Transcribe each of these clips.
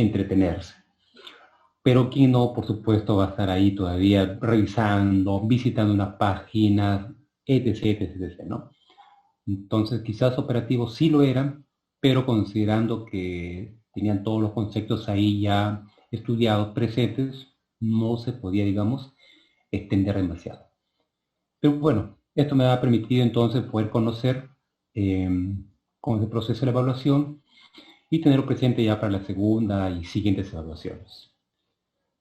entretenerse. Pero quien no, por supuesto, va a estar ahí todavía revisando, visitando unas páginas, etc, etc, etc, ¿no? Entonces, quizás operativos sí lo eran, pero considerando que tenían todos los conceptos ahí ya estudiados, presentes, no se podía, digamos, extender demasiado. Pero bueno, esto me ha permitido entonces poder conocer eh, cómo es el proceso de la evaluación y tenerlo presente ya para la segunda y siguientes evaluaciones.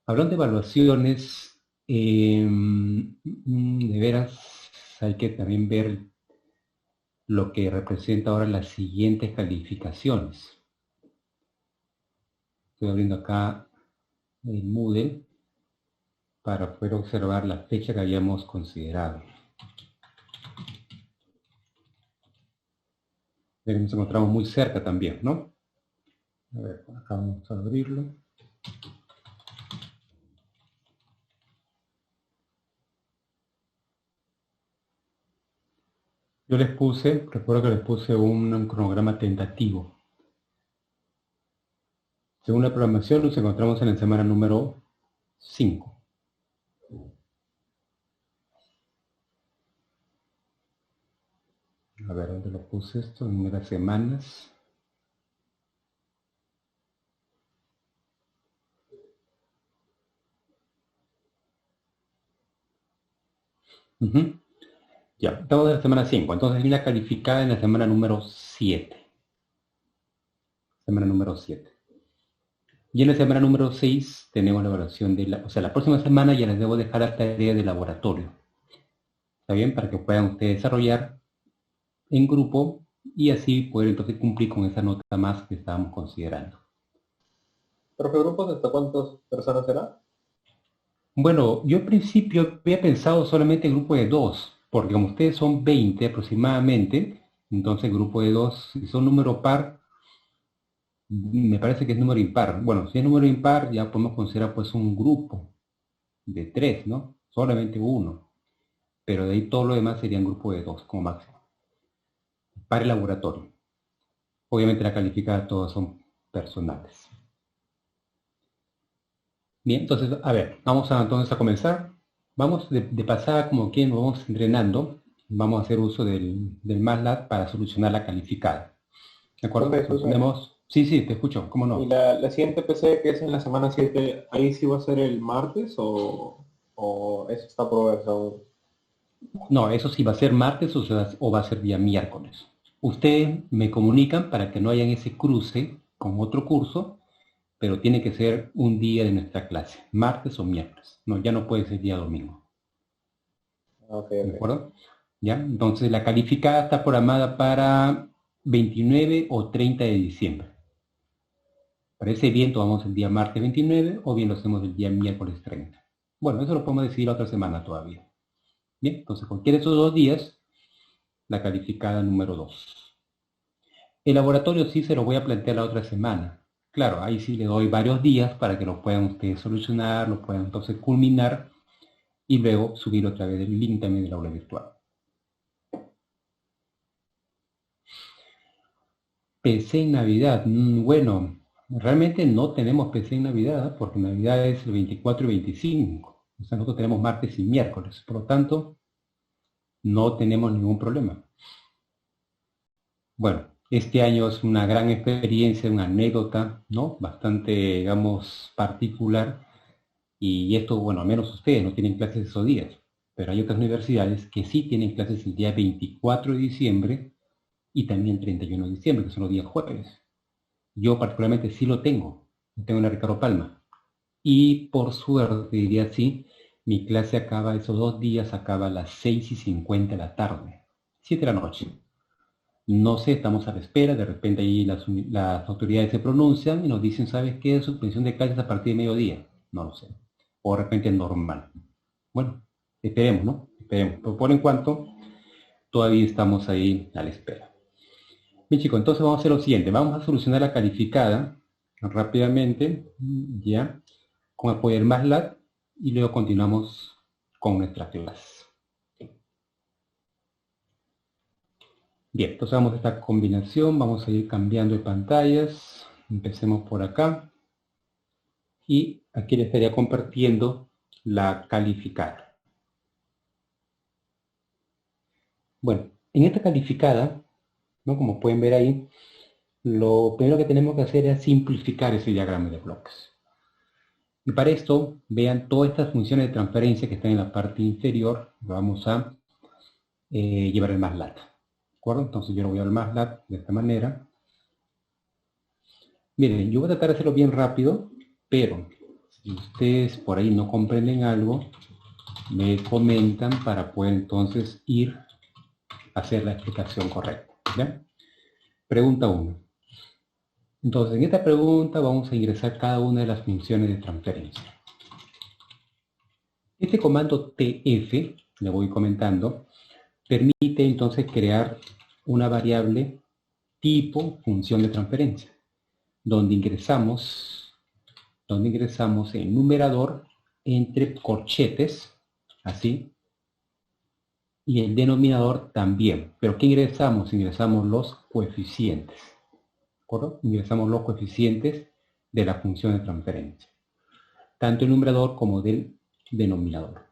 Hablando de evaluaciones, de veras hay que también ver lo que representa ahora las siguientes calificaciones. Estoy abriendo acá el Moodle para poder observar la fecha que habíamos considerado. Nos encontramos muy cerca también, ¿no? A ver, acá vamos a abrirlo. Yo les puse, recuerdo que les puse un cronograma tentativo. Según la programación, nos encontramos en la semana número 5. A ver, ¿dónde lo puse esto? En las semanas. Ya, estamos en la semana 5. Entonces viene calificada en la semana número 7. Semana número 7. Y en la semana número 6 tenemos la evaluación de la... O sea, la próxima semana ya les debo dejar la tarea de laboratorio. ¿Está bien? Para que puedan ustedes desarrollar en grupo y así poder entonces cumplir con esa nota más que estábamos considerando. ¿Profe grupos hasta cuántas personas será? Bueno, yo al principio había pensado solamente en grupo de 2, porque como ustedes son 20 aproximadamente, entonces grupo de 2, si son número par, me parece que es número impar. Bueno, si es número impar, ya podemos considerar pues un grupo de 3, ¿no? Solamente uno. Pero de ahí todo lo demás sería un grupo de 2 como máximo. Para el laboratorio. Obviamente la calificada todas son personales. Bien, entonces, a ver, vamos entonces a comenzar. Vamos de pasada como quien nos vamos entrenando. Vamos a hacer uso del MATLAB para solucionar la calificada. ¿De Profe, acuerdo? disculpe. Solucionemos. Sí, sí, te escucho, ¿cómo ¿Y no? la siguiente PC que es en la semana 7 ahí sí va a ser el martes o eso está por verse aún? No, eso sí va a ser martes o va a ser día miércoles. Ustedes me comunican para que no haya ese cruce con otro curso, pero tiene que ser un día de nuestra clase, martes o miércoles. No, ya no puede ser día domingo. Ok, ¿De ok. acuerdo? ¿Ya? Entonces la calificada está programada para 29 o 30 de diciembre. Para ese bien tomamos el día martes 29 o bien lo hacemos el día miércoles 30. Bueno, eso lo podemos decidir la otra semana todavía. Bien, entonces cualquiera de esos 2 días, la calificada número 2. El laboratorio sí se lo voy a plantear la otra semana. Claro, ahí sí le doy varios días para que lo puedan ustedes solucionar, lo puedan entonces culminar y luego subir otra vez el link también del aula virtual. PC en Navidad. Bueno, realmente no tenemos PC en Navidad porque Navidad es el 24 y 25. O sea, nosotros tenemos martes y miércoles. Por lo tanto, no tenemos ningún problema. Bueno, este año es una gran experiencia, una anécdota, ¿no? Bastante, digamos, particular. Y esto, bueno, al menos ustedes no tienen clases esos días. Pero hay otras universidades que sí tienen clases el día 24 de diciembre y también 31 de diciembre, que son los días jueves. Yo particularmente sí lo tengo en la Ricardo Palma. Y por suerte, diría así, mi clase acaba, esos 2 días acaba a las 6:50 de la tarde, 7 de la noche. No sé, estamos a la espera, de repente ahí las autoridades se pronuncian y nos dicen, ¿sabes qué? Suspensión de clases a partir de mediodía. No lo sé. O de repente es normal. Bueno, esperemos, ¿no? Esperemos. Pero por en cuanto, todavía estamos ahí a la espera. Bien chicos, entonces vamos a hacer lo siguiente. Vamos a solucionar la calificada rápidamente, ya, con apoyo del MATLAB y luego continuamos con nuestra clase. Bien, entonces vamos a esta combinación, vamos a ir cambiando de pantallas. Empecemos por acá. y aquí le estaría compartiendo la calificada. Bueno, en esta calificada, ¿no? Como pueden ver ahí, lo primero que tenemos que hacer es simplificar ese diagrama de bloques. Y para esto, vean todas estas funciones de transferencia que están en la parte inferior, lo vamos a llevar el MATLAB. ¿De acuerdo? Entonces yo lo voy al MATLAB de esta manera. Miren, yo voy a tratar de hacerlo bien rápido, pero si ustedes por ahí no comprenden algo, me comentan para poder entonces ir a hacer la explicación correcta. ¿Ya? Pregunta 1. Entonces, en esta pregunta vamos a ingresar cada una de las funciones de transferencia. Este comando TF, le voy comentando, permite entonces crear una variable tipo función de transferencia, donde ingresamos el numerador entre corchetes, así, y el denominador también. ¿Pero qué ingresamos? Ingresamos los coeficientes. ¿De acuerdo? Ingresamos los coeficientes de la función de transferencia, tanto el numerador como del denominador.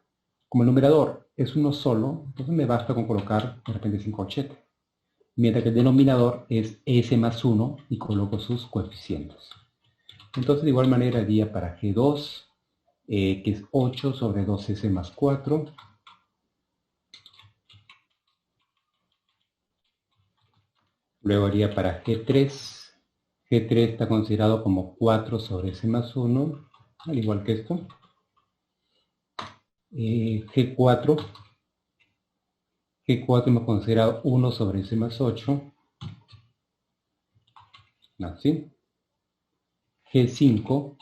Como el numerador es uno solo, entonces me basta con colocar de repente sin corchete. Mientras que el denominador es s más 1 y coloco sus coeficientes. Entonces de igual manera haría para G2, que es 8 sobre 2s más 4. Luego haría para G3. G3 está considerado como 4 sobre s más 1, al igual que esto. G4 hemos considerado 1 sobre s más 8. Así. G5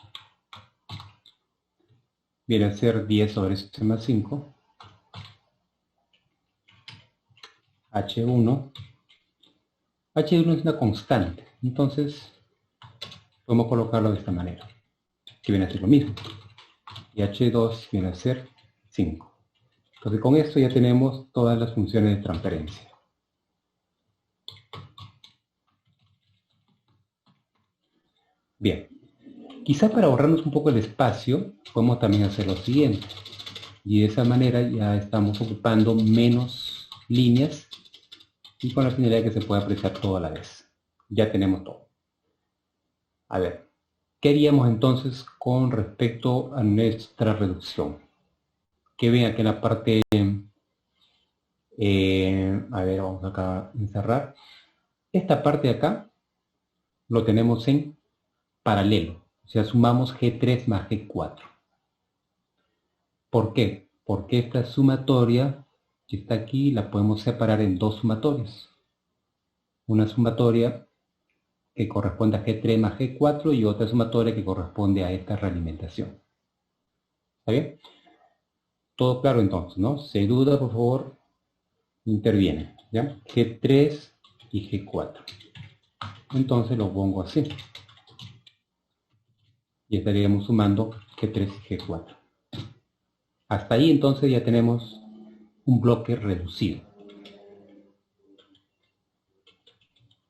viene a ser 10 sobre s más 5. H1 es una constante, entonces podemos colocarlo de esta manera, que viene a ser lo mismo. Y H2 viene a ser 5. Entonces con esto ya tenemos todas las funciones de transferencia. Bien, quizá para ahorrarnos un poco el espacio, podemos también hacer lo siguiente. Y de esa manera ya estamos ocupando menos líneas y con la finalidad de que se pueda apreciar todo a la vez. Ya tenemos todo. A ver, ¿qué haríamos entonces con respecto a nuestra reducción? Que ven aquí en la parte, a ver, vamos acá a encerrar. Esta parte de acá lo tenemos en paralelo, o sea, sumamos G3 más G4. ¿Por qué? Porque esta sumatoria que está aquí la podemos separar en dos sumatorias. Una sumatoria que corresponde a G3 más G4 y otra sumatoria que corresponde a esta realimentación. ¿Está bien? Todo claro entonces, ¿no? Si hay duda, por favor, interviene. ¿Ya? G3 y G4. Entonces lo pongo así. Y estaríamos sumando G3 y G4. Hasta ahí entonces ya tenemos un bloque reducido.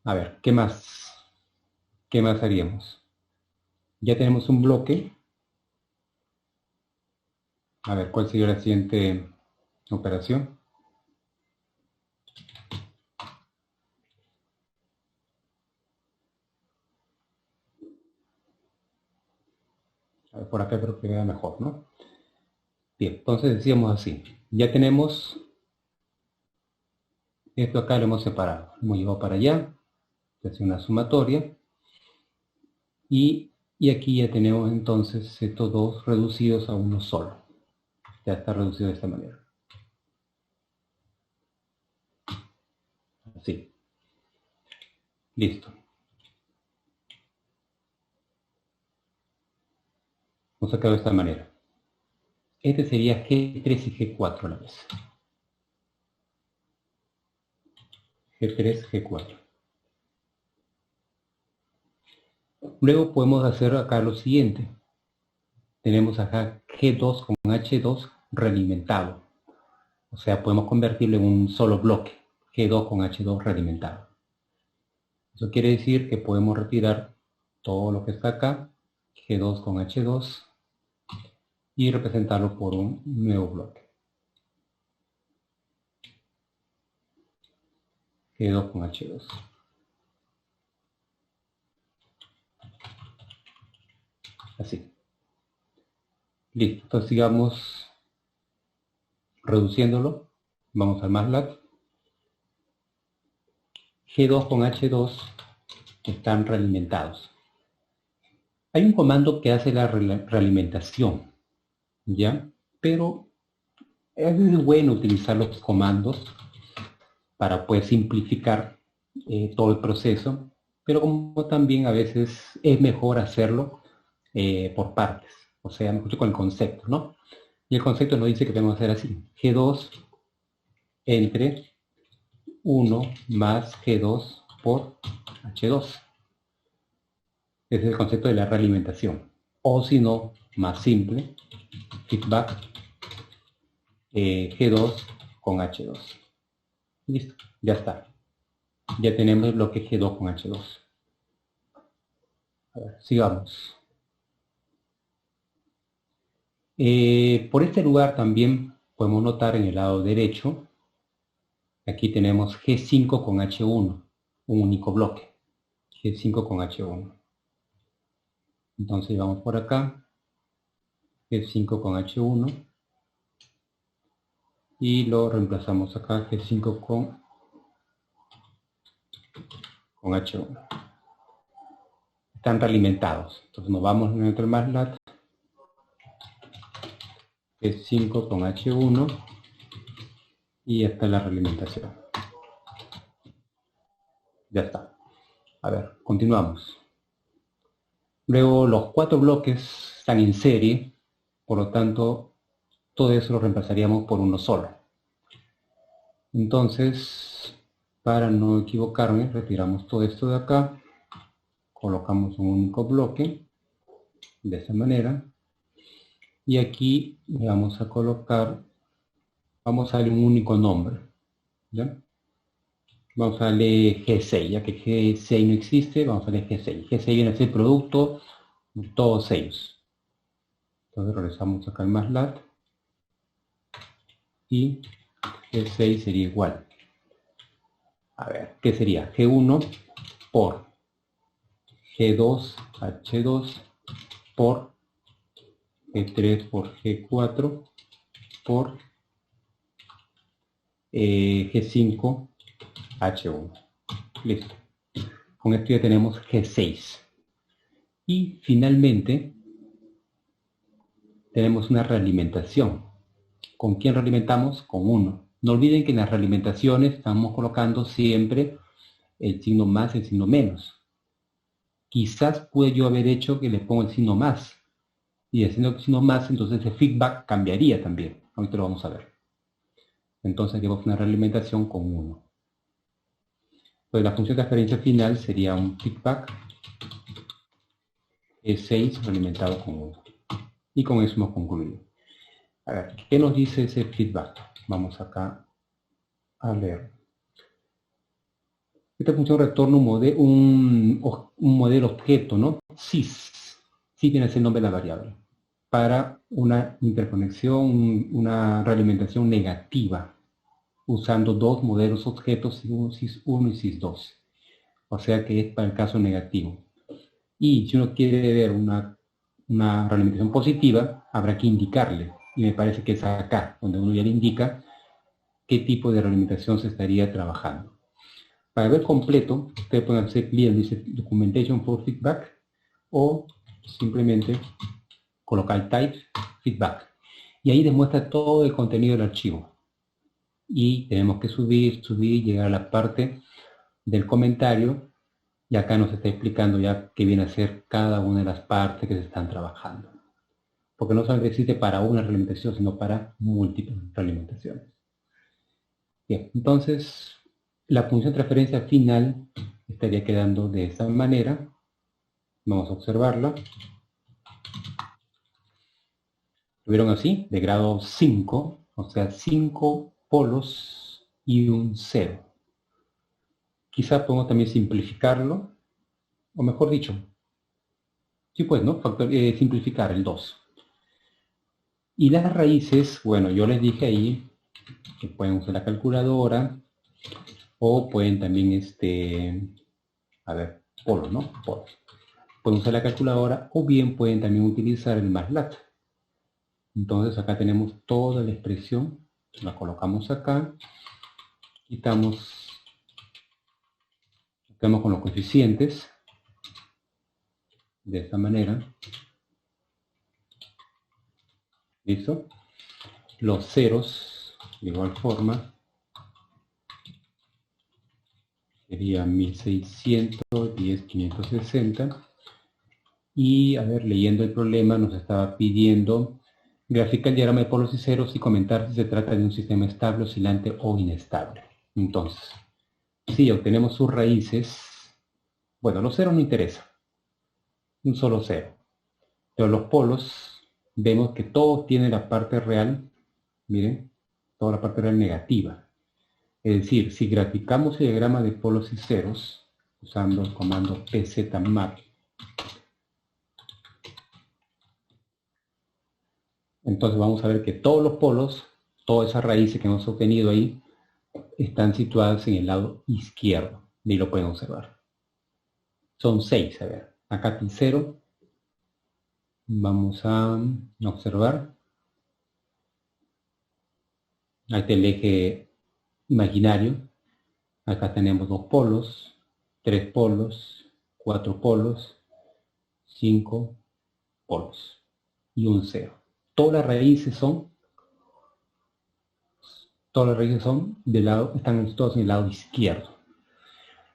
A ver, ¿qué más? ¿Qué más haríamos? Ya tenemos un bloque. A ver, ¿cuál sería la siguiente operación? A ver, por acá creo que queda mejor, ¿no? Bien, entonces decíamos así. Ya tenemos esto acá, lo hemos separado. Hemos llevado para allá. Se hace una sumatoria. Y aquí ya tenemos entonces estos dos reducidos a uno solo. Ya está reducido de esta manera. Así. Listo. Hemos sacado de esta manera. Este sería G3 y G4 a la vez. G3, G4. Luego podemos hacer acá lo siguiente. Tenemos acá G2 con H2 realimentado. O sea, podemos convertirlo en un solo bloque. G2 con H2 realimentado. Eso quiere decir que podemos retirar todo lo que está acá. G2 con H2 y representarlo por un nuevo bloque. G2 con H2. Así. Listo. Entonces sigamos reduciéndolo. Vamos al MATLAB. G2 con H2 están realimentados. Hay un comando que hace la realimentación, ¿ya? Pero es bueno utilizar los comandos para poder simplificar todo el proceso, pero como también a veces es mejor hacerlo por partes, o sea, mejor con el concepto, ¿no? Y el concepto nos dice que tenemos que hacer así: G2 entre 1 más G2 por H2. Ese es el concepto de la realimentación. O si no, más simple, feedback G2 con H2. Listo, ya está. Ya tenemos el bloque G2 con H2. A ver, sigamos. Por este lugar también podemos notar en el lado derecho, aquí tenemos G5 con H1, un único bloque. G5 con H1. Entonces vamos por acá, G5 con H1, y lo reemplazamos acá, G5 con H1. Están realimentados. Entonces nos vamos en nuestro MATLAB, G5 con H1, y esta es la realimentación. Ya está. A ver, continuamos. Luego los 4 bloques están en serie, por lo tanto, todo eso lo reemplazaríamos por uno solo. Entonces, para no equivocarme, retiramos todo esto de acá, colocamos un único bloque, de esta manera, y aquí le vamos a colocar, vamos a darle un único nombre, ¿ya? Vamos a darle G6, ya que G6 no existe, vamos a darle G6. G6 viene a ser producto de todos ellos. Entonces regresamos acá al MATLAB y G6 sería igual. A ver, ¿qué sería? G1 por G2, H2 por G3 por G4 por G5, H1. Listo. Con esto ya tenemos G6. Y finalmente tenemos una realimentación. ¿Con quién realimentamos? Con 1. No olviden que en las realimentaciones estamos colocando siempre el signo más y el signo menos. Quizás pude yo haber hecho que le pongo el signo más. Y haciendo el signo más, entonces el feedback cambiaría también. Ahorita lo vamos a ver. Entonces tenemos una realimentación con 1. Pues la función de transferencia final sería un feedback E6 realimentado con 1. Y con eso hemos concluido. A ver, ¿qué nos dice ese feedback? Vamos acá a leer. Esta función retorna un modelo objeto, ¿no? Sys. Sí tiene ese nombre de la variable. Para una interconexión, una realimentación negativa, usando dos modelos objetos, sys1 y sys2. O sea que es para el caso negativo. Y si uno quiere ver una realimentación positiva, habrá que indicarle. Y me parece que es acá, donde uno ya le indica qué tipo de realimentación se estaría trabajando. Para ver completo, ustedes pueden hacer clic donde dice Documentation for Feedback o simplemente colocar Type Feedback. Y ahí demuestra todo el contenido del archivo. Y tenemos que subir, llegar a la parte del comentario. Y acá nos está explicando ya qué viene a ser cada una de las partes que se están trabajando. Porque no solamente existe para una realimentación, sino para múltiples realimentaciones. Bien, entonces la función de transferencia final estaría quedando de esta manera. Vamos a observarla. Lo vieron así, de grado 5, o sea, 5 polos y un 0. Quizá podemos también simplificarlo, o mejor dicho, Sí, pues, ¿no? Simplificar el 2. Y las raíces, bueno, yo les dije ahí que pueden usar la calculadora o pueden también, a ver, polos, ¿no? Polos. Pueden usar la calculadora o bien pueden también utilizar el MATLAB. Entonces acá tenemos toda la expresión, la colocamos acá, quitamos con los coeficientes, de esta manera, ¿listo? Los ceros, de igual forma, sería 1600, 10.560. Y, a ver, leyendo el problema, nos estaba pidiendo graficar el diagrama de polos y ceros y comentar si se trata de un sistema estable, oscilante o inestable. Entonces, si obtenemos sus raíces, bueno, los ceros no interesa, un solo cero. Pero los polos, vemos que todos tienen la parte real, miren, toda la parte real negativa. Es decir, si graficamos el diagrama de polos y ceros, usando el comando pzmap, entonces vamos a ver que todos los polos, todas esas raíces que hemos obtenido ahí, están situadas en el lado izquierdo. Y lo pueden observar. Son 6, a ver. Acá el 0. Vamos a observar. Ahí está el eje imaginario. Acá tenemos 2 polos, 3 polos, 4 polos, 5 polos y un 0. Todas las raíces son del lado, están todos en el lado izquierdo.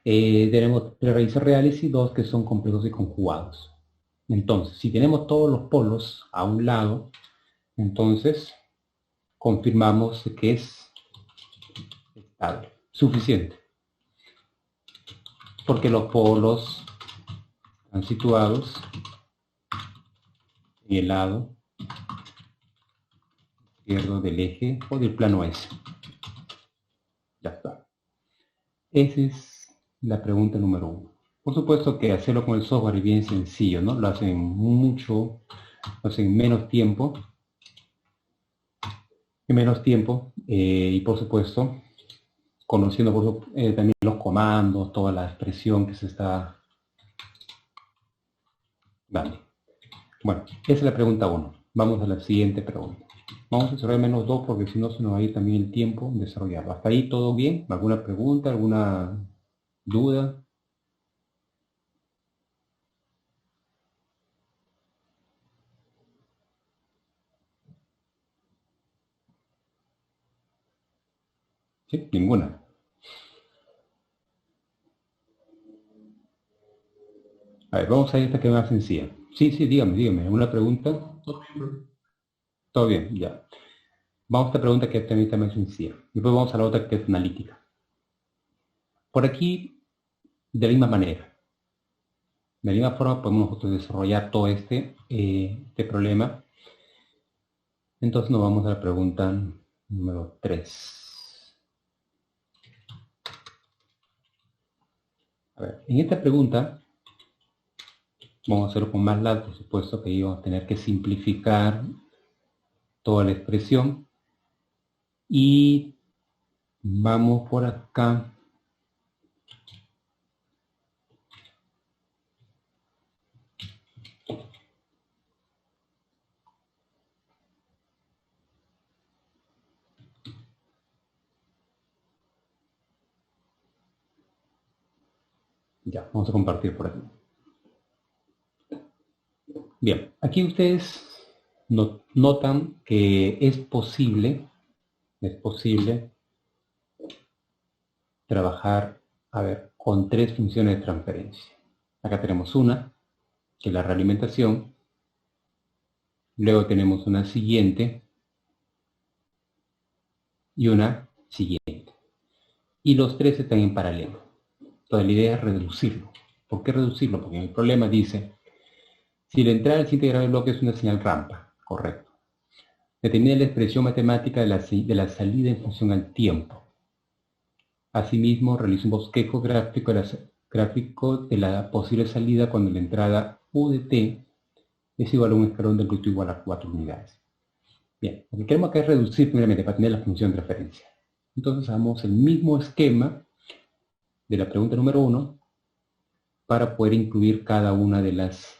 Tenemos 3 raíces reales y 2 que son complejos y conjugados. Entonces, si tenemos todos los polos a un lado, entonces confirmamos que es estable, suficiente. Porque los polos están situados en el lado izquierdo del eje o del plano S. Ya está. Esa es la pregunta número 1. Por supuesto que hacerlo con el software es bien sencillo, ¿no? Lo hacen en menos tiempo. Y por supuesto, conociendo también los comandos, toda la expresión que se está dando. Bueno, esa es la pregunta 1. Vamos a la siguiente pregunta. Vamos a desarrollar menos 2 porque si no se nos va a ir también el tiempo en desarrollarlo. ¿Hasta ahí todo bien? ¿Alguna pregunta? ¿Alguna duda? ¿Sí? Ninguna. A ver, vamos a ir a esta que es más sencilla. Sí, dígame. ¿Alguna pregunta? Todo bien, ya. Vamos a esta pregunta que también está más sencilla. Después vamos a la otra que es analítica. Por aquí, de la misma manera. De la misma forma podemos nosotros desarrollar todo este problema. Entonces nos vamos a la pregunta número 3. A ver, en esta pregunta vamos a hacerlo con MATLAB, por supuesto que íbamos a tener que simplificar toda la expresión. Y vamos por acá. Ya, vamos a compartir por aquí. Bien, aquí ustedes notan que es posible trabajar, a ver, con 3 funciones de transferencia. Acá tenemos una, que es la realimentación. Luego tenemos una siguiente y una siguiente. Y los 3 están en paralelo. Entonces la idea es reducirlo. ¿Por qué reducirlo? Porque en el problema dice, si la entrada del siguiente grado de bloque es una señal rampa, correcto. Determina la expresión matemática de la salida en función al tiempo. Asimismo, realiza un bosquejo gráfico de la posible salida cuando la entrada U de t es igual a un escalón de amplitud igual a 4 unidades. Bien, lo que queremos acá es reducir primeramente para tener la función de referencia. Entonces hagamos el mismo esquema de la pregunta número 1 para poder incluir cada una de las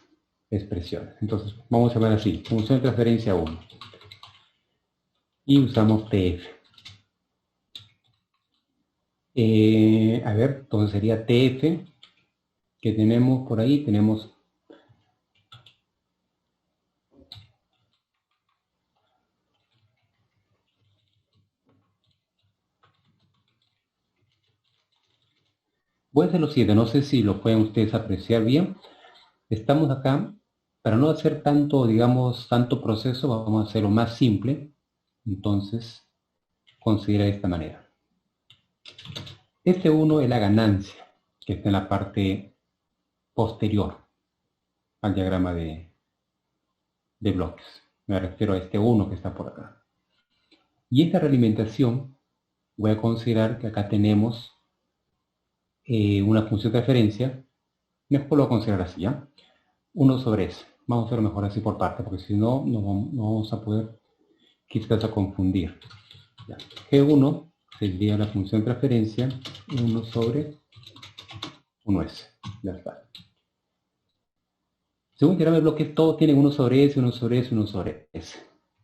expresiones. Entonces vamos a llamar así, función de referencia 1. Y usamos TF. A ver, entonces sería TF, que tenemos por ahí, tenemos voy a hacer lo siguiente, no sé si lo pueden ustedes apreciar bien. Estamos acá, para no hacer tanto, digamos, tanto proceso, vamos a hacerlo más simple. Entonces, considera de esta manera. Este 1 es la ganancia, que está en la parte posterior al diagrama de bloques. Me refiero a este 1 que está por acá. Y esta realimentación, voy a considerar que acá tenemos una función de referencia. Mejor lo voy a considerar así, ¿ya? 1 sobre S. Vamos a hacerlo mejor así por parte, porque si no, no vamos a poder quizás a confundir. Ya. G1 sería la función de referencia 1 sobre 1S. Ya está. Según el diagrama de bloques, todos tienen 1 sobre S, 1 sobre S, 1 sobre S.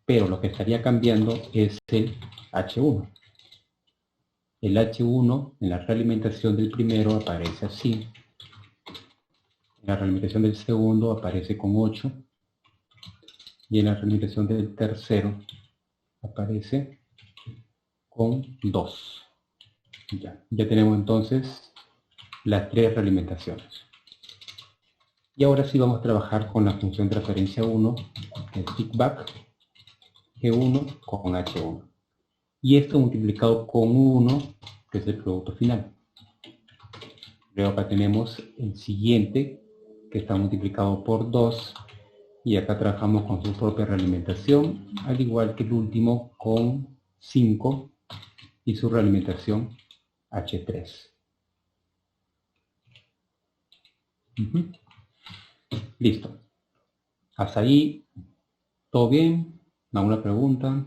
Pero lo que estaría cambiando es el H1. El H1 en la realimentación del primero aparece así. En la realimentación del segundo aparece con 8. Y en la realimentación del tercero aparece con 2. Ya tenemos entonces las 3 realimentaciones. Y ahora sí vamos a trabajar con la función de referencia 1, el feedback G1 con H1. Y esto multiplicado con 1, que es el producto final. Luego acá tenemos el siguiente, que está multiplicado por 2. Y acá trabajamos con su propia realimentación, al igual que el último con 5 y su realimentación H3. Listo. Hasta ahí, ¿todo bien? ¿Alguna pregunta?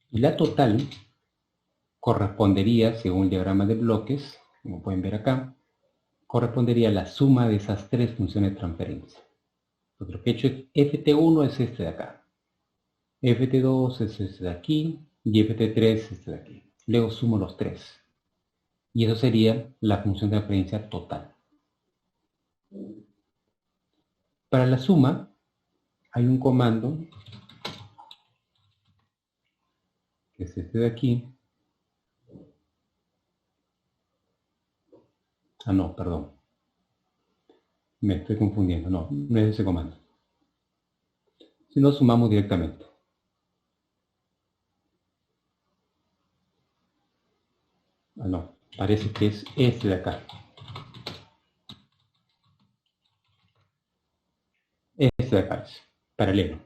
Y la total correspondería, según el diagrama de bloques, como pueden ver acá, correspondería a la suma de esas 3 funciones de transferencia. Entonces, lo que he hecho es ft1 es este de acá, ft2 es este de aquí y ft3 es este de aquí. Luego sumo los 3. Y eso sería la función de transferencia total. Para la suma, hay un comando, que es este de aquí. Ah, no, perdón. Me estoy confundiendo. No, no es ese comando. Si no, sumamos directamente. Ah, no. Parece que es este de acá. Este de acá es paralelo.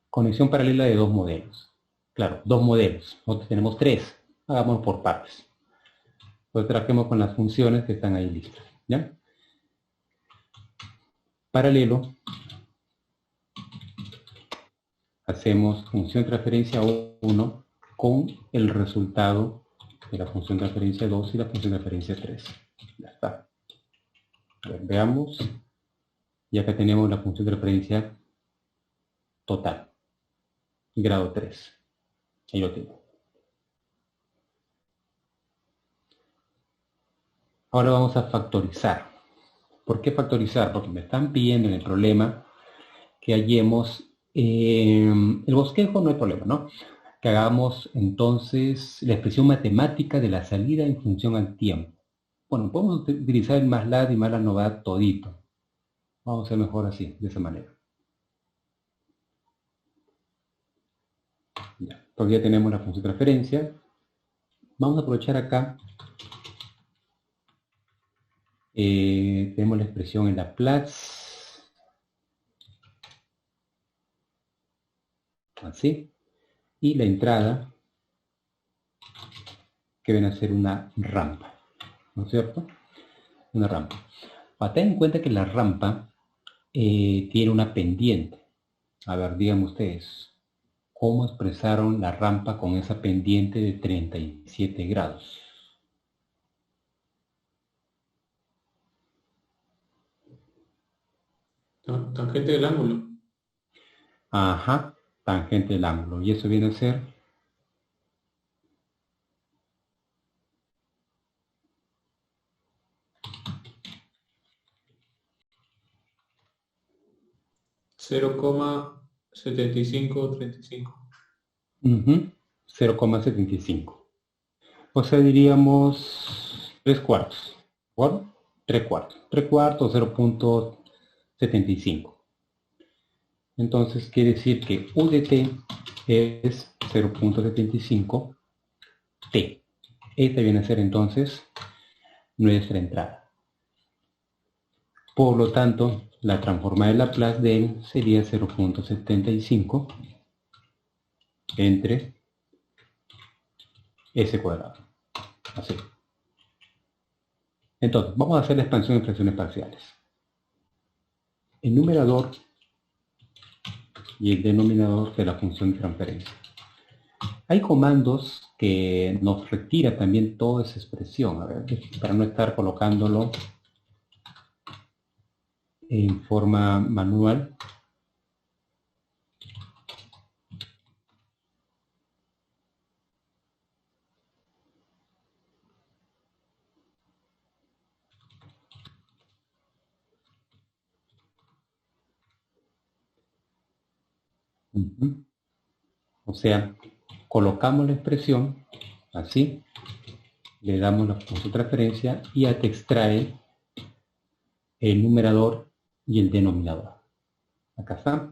Conexión paralela de 2 modelos. Claro, 2 modelos. Nosotros tenemos 3. Hagámoslo por partes. Pues trabajemos con las funciones que están ahí listas. ¿Ya? Paralelo. Hacemos función de transferencia 1 con el resultado de la función de transferencia 2 y la función de transferencia 3. Ya está. A ver, veamos. Y acá tenemos la función de referencia total. Grado 3. Ahí lo tengo. Ahora vamos a factorizar. ¿Por qué factorizar? Porque me están pidiendo en el problema que hallemos el bosquejo, no hay problema, ¿no? Que hagamos entonces la expresión matemática de la salida en función al tiempo. Bueno, podemos utilizar el MATLAB y MATLAB nos va todito. Vamos a hacer mejor así, de esa manera. Ya, todavía tenemos la función de transferencia. Vamos a aprovechar acá. Tenemos la expresión en Laplace. Así. Y la entrada, que viene a ser una rampa. ¿No es cierto? Una rampa. Ten en cuenta que la rampa tiene una pendiente. A ver, díganme ustedes, ¿cómo expresaron la rampa con esa pendiente de 37 grados? Tangente del ángulo. Ajá, tangente del ángulo. Y eso viene a ser 0,7535. 0,75. O sea, diríamos 3 cuartos. ¿Bueno? 3 cuartos. 3 cuartos, 0,75. Entonces quiere decir que U de T es 0,75 T. Esta viene a ser entonces nuestra entrada. Por lo tanto, la transformada de Laplace de él sería 0,75 entre S cuadrado. Así. Entonces, vamos a hacer la expansión en fracciones parciales. El numerador y el denominador de la función de transferencia. Hay comandos que nos retira también toda esa expresión, a ver, para no estar colocándolo en forma manual. O sea, colocamos la expresión así, le damos la función de transferencia y ya te extrae el numerador y el denominador. Acá está.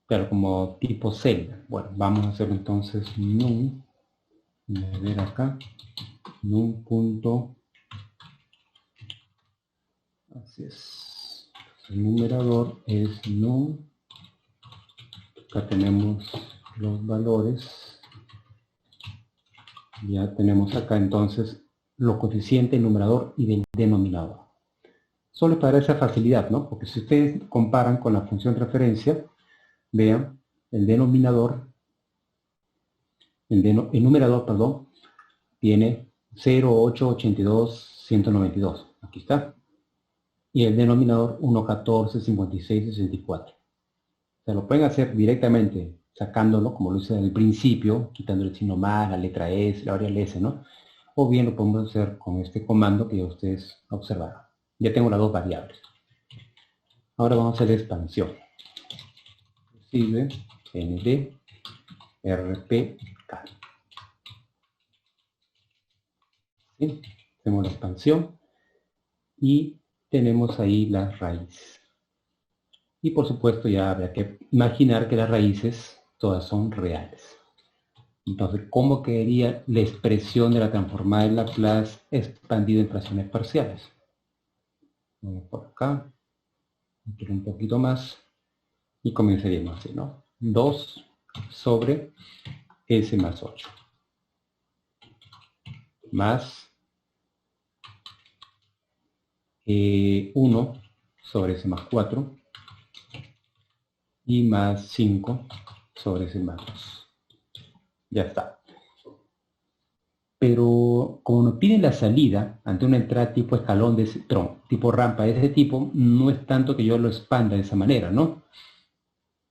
Pero como tipo celda. Bueno, vamos a hacer entonces num. Voy a ver acá. Num punto. Así es. El numerador es num. Acá tenemos los valores. Ya tenemos acá entonces los coeficientes del numerador y del denominador. Solo para esa facilidad, ¿no? Porque si ustedes comparan con la función de referencia, vean, el denominador, el numerador, perdón, tiene 0,882,192. Aquí está. Y el denominador 1,14,56,64. Se lo pueden hacer directamente sacándolo, como lo hice al principio, quitando el signo más, la letra S, la variable S, ¿no? O bien lo podemos hacer con este comando que ya ustedes observaron. Ya tengo las dos variables. Ahora vamos a hacer la expansión. Recibe ND RPK. ¿Sí? Hacemos la expansión y tenemos ahí las raíces. Y por supuesto ya habrá que imaginar que las raíces todas son reales. Entonces, ¿cómo quedaría la expresión de la transformada de Laplace expandida en fracciones parciales? Vamos por acá, un poquito más y comenzaríamos así, ¿no? 2 sobre S más 8 más 1 sobre S más 4 y más 5 sobre S más 2. Ya está. Pero como nos piden la salida ante una entrada tipo escalón de ese, tipo rampa de ese tipo, no es tanto que yo lo expanda de esa manera, ¿no?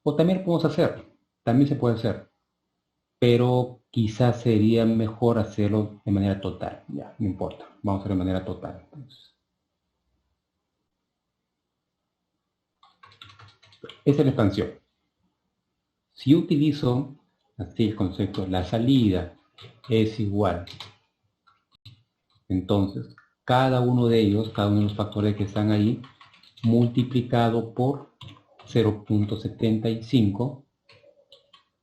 O también lo podemos hacer, también se puede hacer, pero quizás sería mejor hacerlo de manera total. Ya, no importa, vamos a hacerlo de manera total. Entonces, esa es la expansión. Si utilizo así el concepto, la salida es igual, entonces cada uno de ellos, cada uno de los factores que están ahí, multiplicado por 0,75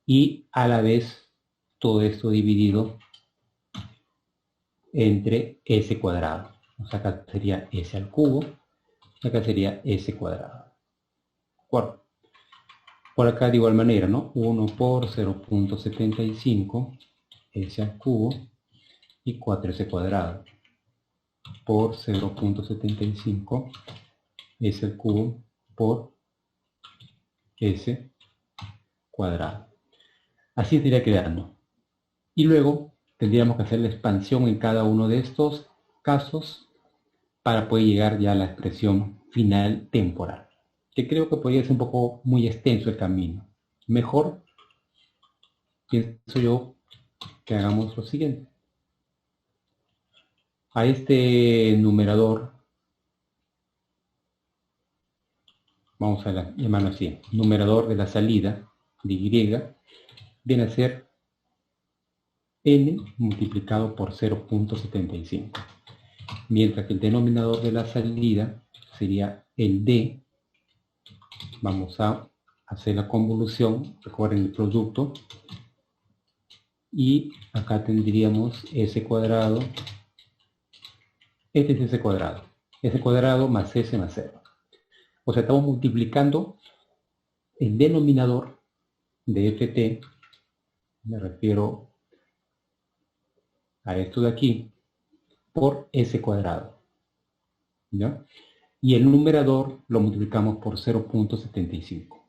y a la vez todo esto dividido entre S cuadrado. O sea, acá sería S al cubo, acá sería S cuadrado. Bueno, por acá de igual manera, ¿no? 1 por 0,75 S al cubo y 4S cuadrado. por 0.75 s al cubo por s cuadrado. Así estaría quedando. Y luego tendríamos que hacer la expansión en cada uno de estos casos para poder llegar ya a la expresión final temporal, que creo que podría ser un poco muy extenso el camino. Mejor, pienso yo, que hagamos lo siguiente. A este numerador, vamos a llamarlo así, numerador de la salida de y, viene a ser n multiplicado por 0.75. Mientras que el denominador de la salida sería el d. Vamos a hacer la convolución, recuerden el producto, y acá tendríamos s cuadrado, este es s cuadrado más s más 0. O sea, estamos multiplicando el denominador de ft, me refiero a esto de aquí, por s cuadrado, ¿ya? Y el numerador lo multiplicamos por 0.75.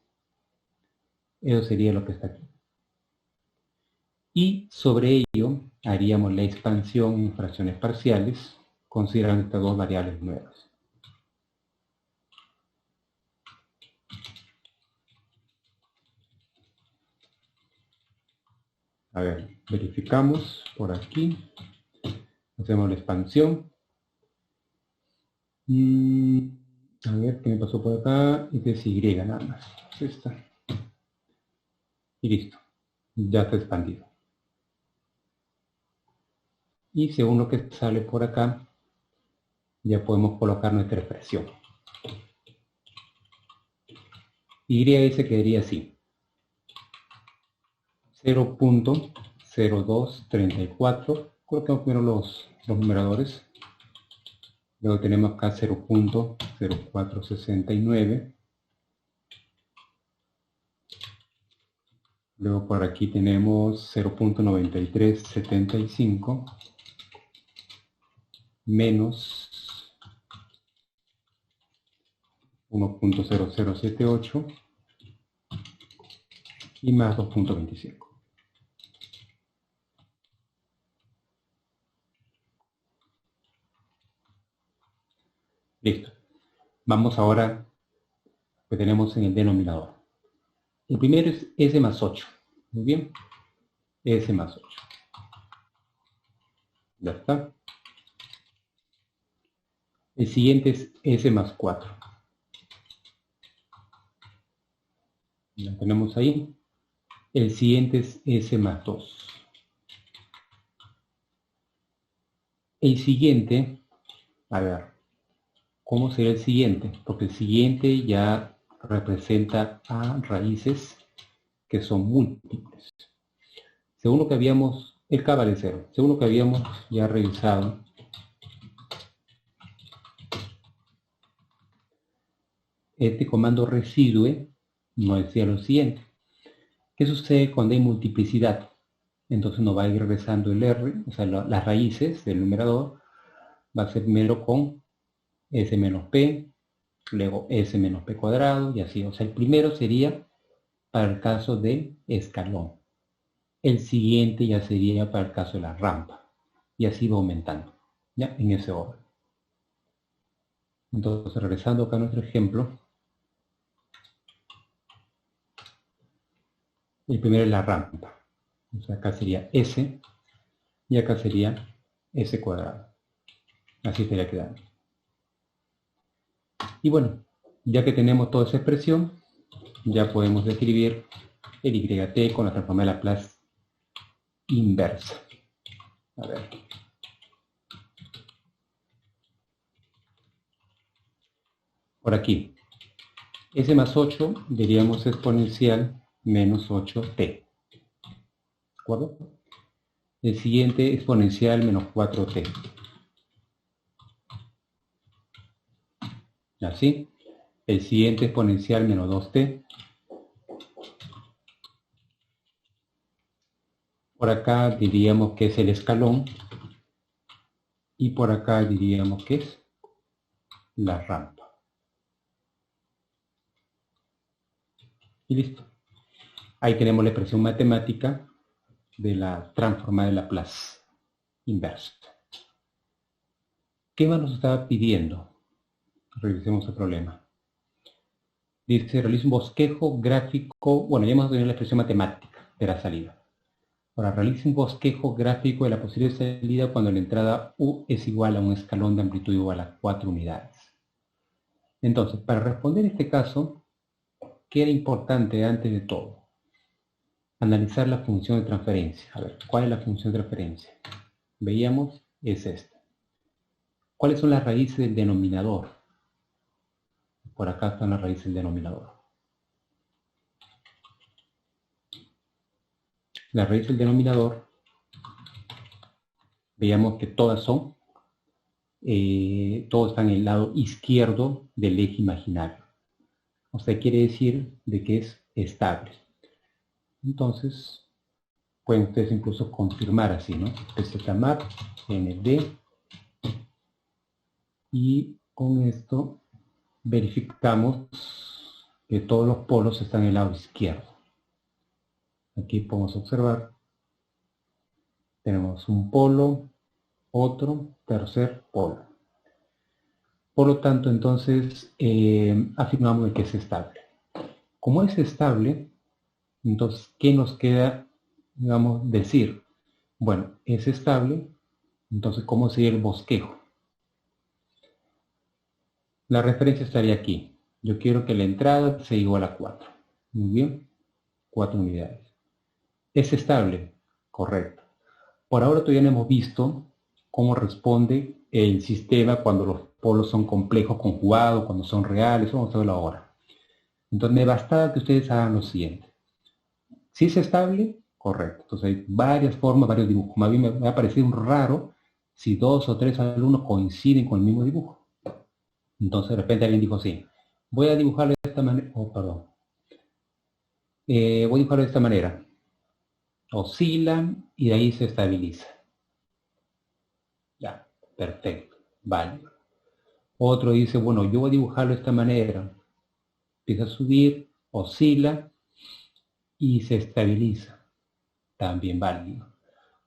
Eso sería lo que está aquí. Y sobre ello haríamos la expansión en fracciones parciales, considerando estas dos variables nuevas. A ver, verificamos por aquí. Hacemos la expansión. A ver, ¿qué me pasó por acá? Este es Y nada más. Esta. Y listo. Ya está expandido. Y según lo que sale por acá, ya podemos colocar nuestra expresión. Y se quedaría así. 0.0234. Colocamos primero los numeradores. Luego tenemos acá 0.0469. Luego por aquí tenemos 0.9375 menos 1.0078 y más 2.25. Listo. Vamos ahora a lo que tenemos en el denominador. El primero es s más 8. Muy bien. S más 8. Ya está. El siguiente es s más 4. Lo tenemos ahí. El siguiente es s más 2. El siguiente, a ver, ¿cómo será el siguiente? Porque el siguiente ya representa a raíces que son múltiples. Según lo que habíamos, el k vale 0. Según lo que habíamos ya revisado, este comando residue nos decía lo siguiente. ¿Qué sucede cuando hay multiplicidad? Entonces nos va a ir regresando el r, o sea, las raíces del numerador, va a ser primero con s menos p, luego s menos p cuadrado, y así. O sea, el primero sería para el caso de escalón. El siguiente ya sería para el caso de la rampa. Y así va aumentando, ¿ya? En ese orden. Entonces, regresando acá a nuestro ejemplo, el primero es la rampa. O sea, acá sería S y acá sería S cuadrado. Así estaría quedando. Y bueno, ya que tenemos toda esa expresión, ya podemos escribir el YT con la transforma de Laplace inversa. A ver. Por aquí. S más 8 diríamos exponencial menos 8t. ¿De acuerdo? El siguiente exponencial menos 4t. Así. El siguiente exponencial menos 2t. Por acá diríamos que es el escalón. Y por acá diríamos que es la rampa. Y listo. Ahí tenemos la expresión matemática de la transformada de Laplace inversa. ¿Qué más nos estaba pidiendo? Revisemos el problema. Dice, realiza un bosquejo gráfico, bueno, ya hemos tenido la expresión matemática de la salida. Ahora, realiza un bosquejo gráfico de la posible salida cuando la entrada U es igual a un escalón de amplitud igual a 4 unidades. Entonces, para responder este caso, ¿qué era importante antes de todo? Analizar la función de transferencia. A ver, ¿cuál es la función de transferencia? Veíamos, es esta. ¿Cuáles son las raíces del denominador? Por acá están las raíces del denominador. La raíz del denominador, veíamos que todas son, todos están en el lado izquierdo del eje imaginario. O sea, quiere decir de que es estable. Entonces, pueden ustedes incluso confirmar así, ¿no? PZMAP, ND, y con esto verificamos que todos los polos están en el lado izquierdo. Aquí podemos observar, tenemos un polo, otro, tercer polo. Por lo tanto, entonces, afirmamos que es estable. Como es estable, entonces, ¿qué nos queda, digamos, decir? Bueno, es estable, entonces, ¿cómo sería el bosquejo? La referencia estaría aquí. Yo quiero que la entrada sea igual a 4. Muy bien, 4 unidades. ¿Es estable? Correcto. Por ahora todavía no hemos visto cómo responde el sistema cuando los polos son complejos conjugados, cuando son reales. Vamos a verlo ahora. Entonces me bastaba que ustedes hagan lo siguiente. Si es estable, correcto. Entonces hay varias formas, varios dibujos. Más bien me va a parecer raro si 2 o 3 alumnos coinciden con el mismo dibujo. Entonces de repente alguien dijo así, voy a dibujarlo de esta manera, voy a dibujarlo de esta manera. Oscilan y de ahí se estabiliza. Ya, perfecto, vale. Otro dice, bueno, yo voy a dibujarlo de esta manera. Empieza a subir, oscila y se estabiliza. También válido.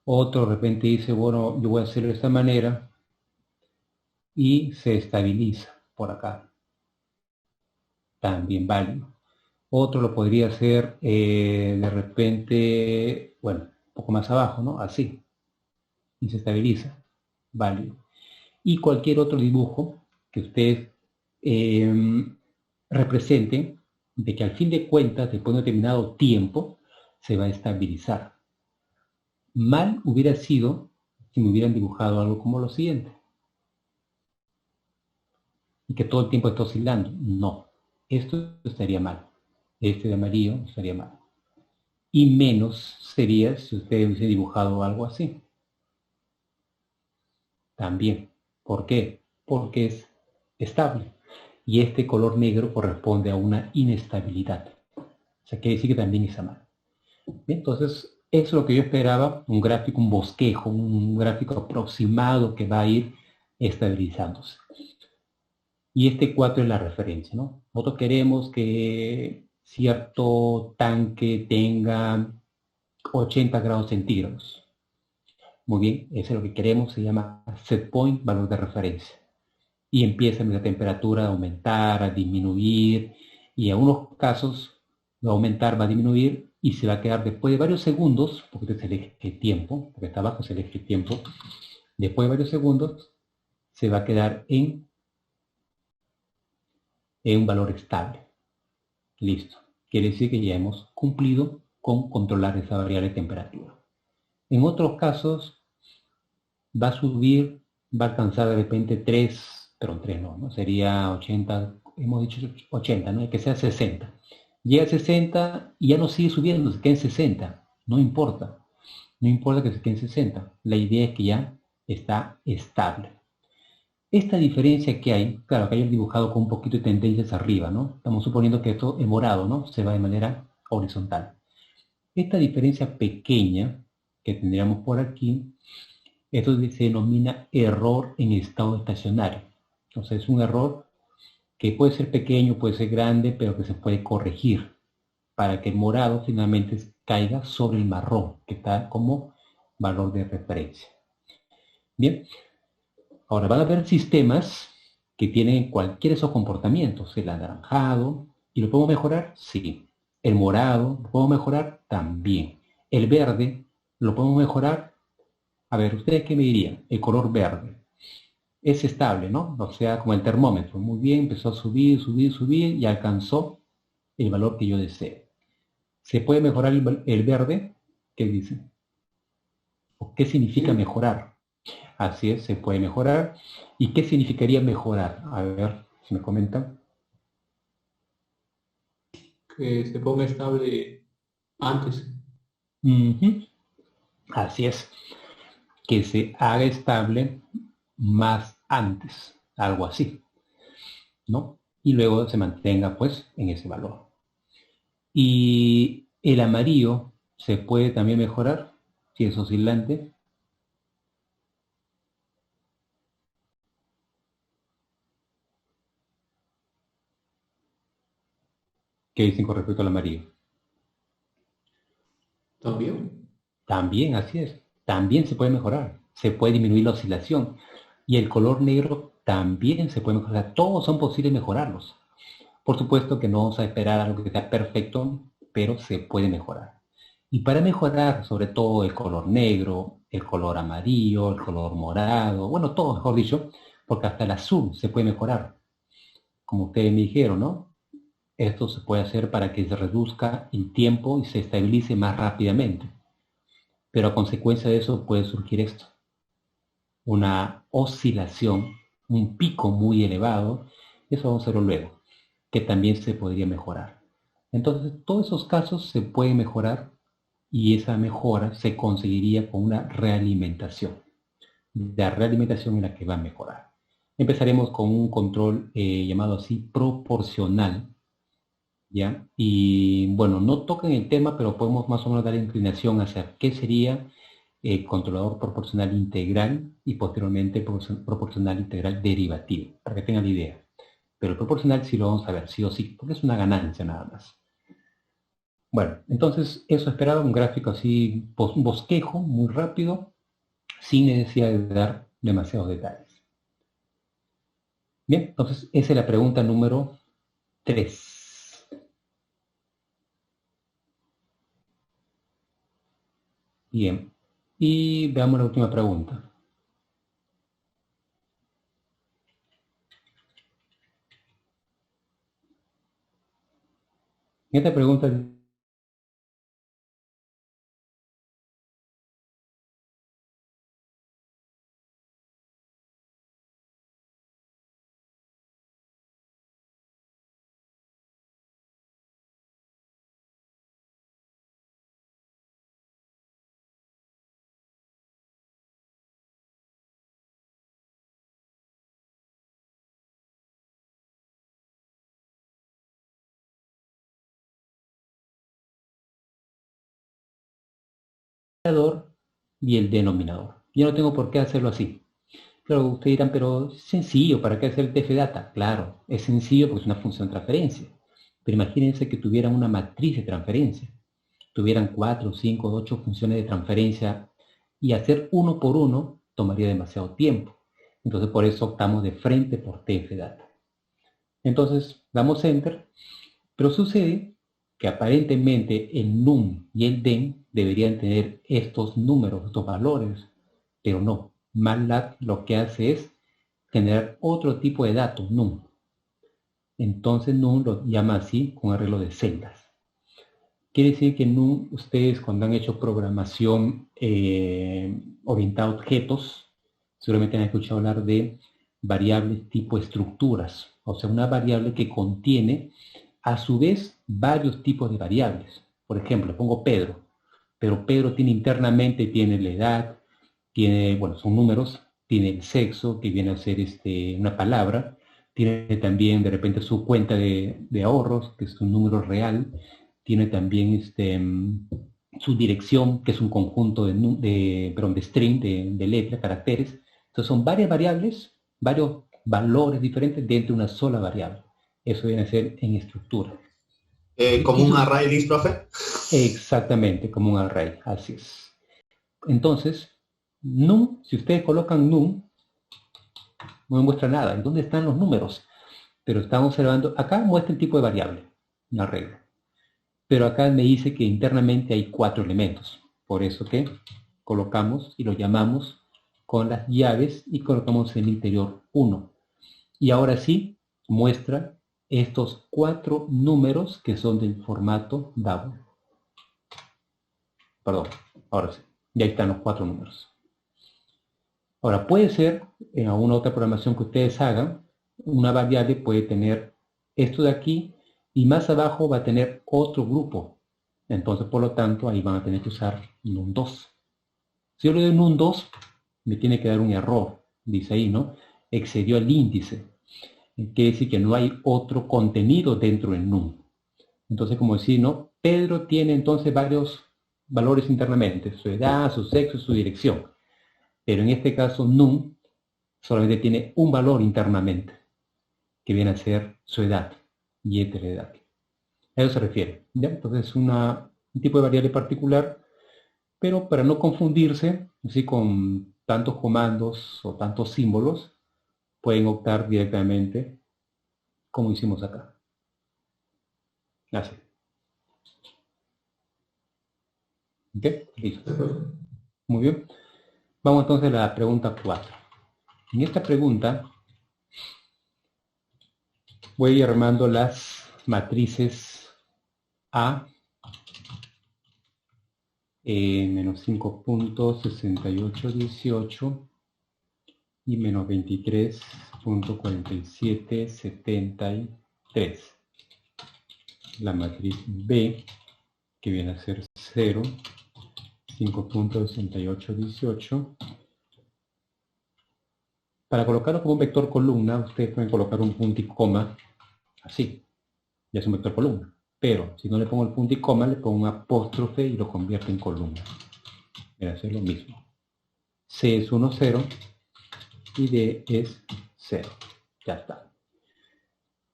Otro de repente dice, bueno, yo voy a hacerlo de esta manera y se estabiliza por acá. También válido. Otro lo podría hacer de repente, bueno, un poco más abajo, ¿no? Así. Y se estabiliza. Válido. Y cualquier otro dibujo que ustedes representen de que al fin de cuentas, después de un determinado tiempo, se va a estabilizar. Mal hubiera sido si me hubieran dibujado algo como lo siguiente. Y que todo el tiempo está oscilando. No. Esto estaría mal. Este de amarillo estaría mal. Y menos sería si usted hubiese dibujado algo así. También. ¿Por qué? Porque es estable. Y este color negro corresponde a una inestabilidad. O sea, quiere decir que también está mal. Bien, entonces, eso es lo que yo esperaba, un gráfico, un bosquejo, un gráfico aproximado que va a ir estabilizándose. Y este 4 es la referencia, ¿no? Nosotros queremos que cierto tanque tenga 80 grados centígrados. Muy bien, eso es lo que queremos, se llama set point, valor de referencia. Y empieza la temperatura a aumentar, a disminuir, y en algunos casos va a aumentar, va a disminuir, y se va a quedar después de varios segundos, porque este es el eje tiempo, porque está abajo es el eje tiempo, después de varios segundos se va a quedar en un valor estable. Listo. Quiere decir que ya hemos cumplido con controlar esa variable de temperatura. En otros casos va a subir, va a alcanzar de repente 3, pero 3 no, sería 80, hemos dicho 80, ¿no? Que sea 60. Llega a 60 y ya no sigue subiendo, se queda en 60. No importa. No importa que se quede en 60. La idea es que ya está estable. Esta diferencia que hay, claro, que hay dibujado con un poquito de tendencias arriba, ¿no? Estamos suponiendo que esto es morado, ¿no? Se va de manera horizontal. Esta diferencia pequeña que tendríamos por aquí Esto se denomina error en estado estacionario. Entonces es un error que puede ser pequeño, puede ser grande, pero que se puede corregir para que el morado finalmente caiga sobre el marrón, que está como valor de referencia. Bien, ahora van a haber sistemas que tienen cualquiera de esos comportamientos. El anaranjado, ¿y lo podemos mejorar? Sí. El morado, ¿lo podemos mejorar? También. El verde, ¿lo podemos mejorar? A ver, ¿ustedes qué me dirían? El color verde. Es estable, ¿no? O sea, como el termómetro. Muy bien, empezó a subir, subir, subir y alcanzó el valor que yo deseo. ¿Se puede mejorar el verde? ¿Qué dicen? ¿O qué significa mejorar? Así es, se puede mejorar. ¿Y qué significaría mejorar? A ver, si me comentan. Que se ponga estable antes. Así es, que se haga estable más antes, algo así, ¿no? Y luego se mantenga, pues, en ese valor. Y el amarillo se puede también mejorar, si es oscilante. ¿Qué dicen con respecto al amarillo? ¿También? También, así es. También se puede mejorar. Se puede disminuir la oscilación. Y el color negro también se puede mejorar. Todos son posibles mejorarlos. Por supuesto que no vamos a esperar algo que sea perfecto, pero se puede mejorar. Y para mejorar, sobre todo el color negro, el color amarillo, el color morado, bueno, todo mejor dicho, porque hasta el azul se puede mejorar. Como ustedes me dijeron, ¿no? Esto se puede hacer para que se reduzca el tiempo y se estabilice más rápidamente. Pero a consecuencia de eso puede surgir esto, una oscilación, un pico muy elevado, eso vamos a verlo luego, que también se podría mejorar. Entonces, todos esos casos se pueden mejorar y esa mejora se conseguiría con una realimentación, la realimentación en la que va a mejorar. Empezaremos con un control llamado así proporcional, ¿ya? Y bueno, no tocan el tema, pero podemos más o menos dar inclinación hacia qué sería controlador proporcional integral y posteriormente proporcional integral derivativo, para que tengan la idea. Pero el proporcional sí lo vamos a ver, sí o sí, porque es una ganancia nada más. Bueno, entonces eso esperaba un gráfico así, un bosquejo muy rápido, sin necesidad de dar demasiados detalles. Bien, entonces esa es la pregunta número 3. Bien, y veamos la última pregunta. Esta pregunta y el denominador. Yo no tengo por qué hacerlo así. Pero ustedes dirán, pero es sencillo, ¿para qué hacer el TF-data? Claro, es sencillo porque es una función de transferencia. Pero imagínense que tuvieran una matriz de transferencia. Tuvieran 4, 5, 8 funciones de transferencia y hacer uno por uno tomaría demasiado tiempo. Entonces por eso optamos de frente por TF-data. Entonces damos Enter, pero sucede que aparentemente el num y el den deberían tener estos números, estos valores, pero no. MATLAB lo que hace es generar otro tipo de datos, num. Entonces num lo llama así con arreglo de celdas. Quiere decir que num, ustedes cuando han hecho programación orientada a objetos, seguramente han escuchado hablar de variables tipo estructuras, o sea, una variable que contiene a su vez varios tipos de variables. Por ejemplo, pongo Pedro, pero Pedro tiene internamente, tiene la edad, tiene, bueno, son números, tiene el sexo, que viene a ser una palabra, tiene también de repente su cuenta de ahorros, que es un número real, tiene también su dirección, que es un conjunto de string, de letras, caracteres. Entonces son varias variables, varios valores diferentes dentro de una sola variable. Eso viene a ser en estructura. Como un array list, profe. Exactamente, como un array, así es. Entonces, num, si ustedes colocan num, no me muestra nada. ¿Dónde están los números? Pero estamos observando, acá muestra el tipo de variable, una regla. Pero acá me dice que internamente hay 4 elementos. Por eso que colocamos y lo llamamos con las llaves y colocamos en el interior 1. Y ahora sí, muestra estos 4 números que son del formato double. Perdón, ahora sí. Y ahí están los 4 números. Ahora, puede ser, en alguna otra programación que ustedes hagan, una variable puede tener esto de aquí y más abajo va a tener otro grupo. Entonces, por lo tanto, ahí van a tener que usar num2. Si yo le doy num2, me tiene que dar un error. Dice ahí, ¿no? Excedió el índice. Quiere decir que no hay otro contenido dentro del num. Entonces, como decir, ¿no? Pedro tiene entonces varios valores internamente. Su edad, su sexo, su dirección. Pero en este caso, num solamente tiene un valor internamente, que viene a ser su edad, y esta es la edad. A eso se refiere. ¿Ya? Entonces es un tipo de variable particular, pero para no confundirse así con tantos comandos o tantos símbolos, pueden optar directamente como hicimos acá. Así. ¿Ok? Listo. Muy bien. Vamos entonces a la pregunta 4. En esta pregunta voy a ir armando las matrices A menos 5.6818 y menos 23.4773. La matriz B, que viene a ser 0, 5.6818. Para colocarlo como un vector columna, ustedes pueden colocar un punto y coma, así, ya es un vector columna. Pero si no le pongo el punto y coma, le pongo un apóstrofe y lo convierto en columna. Viene a ser lo mismo. C es 1, 0 y D es 0. Ya está.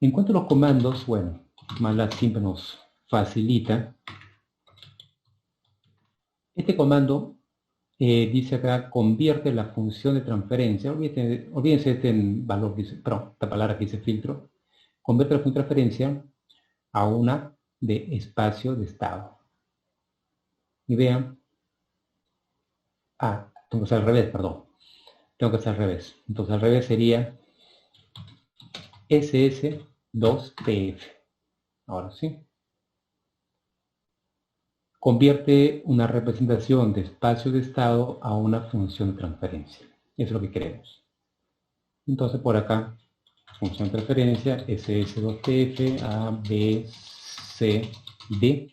En cuanto a los comandos, bueno, MATLAB siempre nos facilita. Este comando dice acá, convierte la función de transferencia. Olvídense este en valor, esta palabra que dice filtro. Convierte la función de transferencia a una de espacio de estado. Y vean, tengo que hacer al revés, perdón. Tengo que hacer al revés. Entonces al revés sería SS2TF. Ahora sí. Convierte una representación de espacio de estado a una función de transferencia. Eso es lo que queremos. Entonces por acá, función de transferencia, SS2TF, A, B, C, D.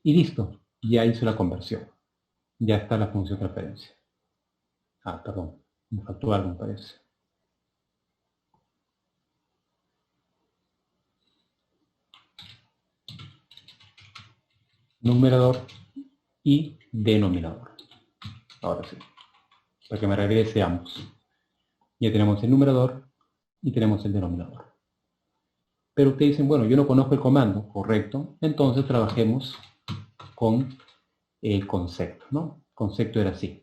Y listo, ya hizo la conversión. Ya está la función de transferencia. Perdón, me faltó algo, me parece. Numerador y denominador. Ahora sí, para que me regrese ambos. Ya tenemos el numerador y tenemos el denominador. Pero ustedes dicen, bueno, yo no conozco el comando, correcto. Entonces trabajemos con el concepto, ¿no? El concepto era así.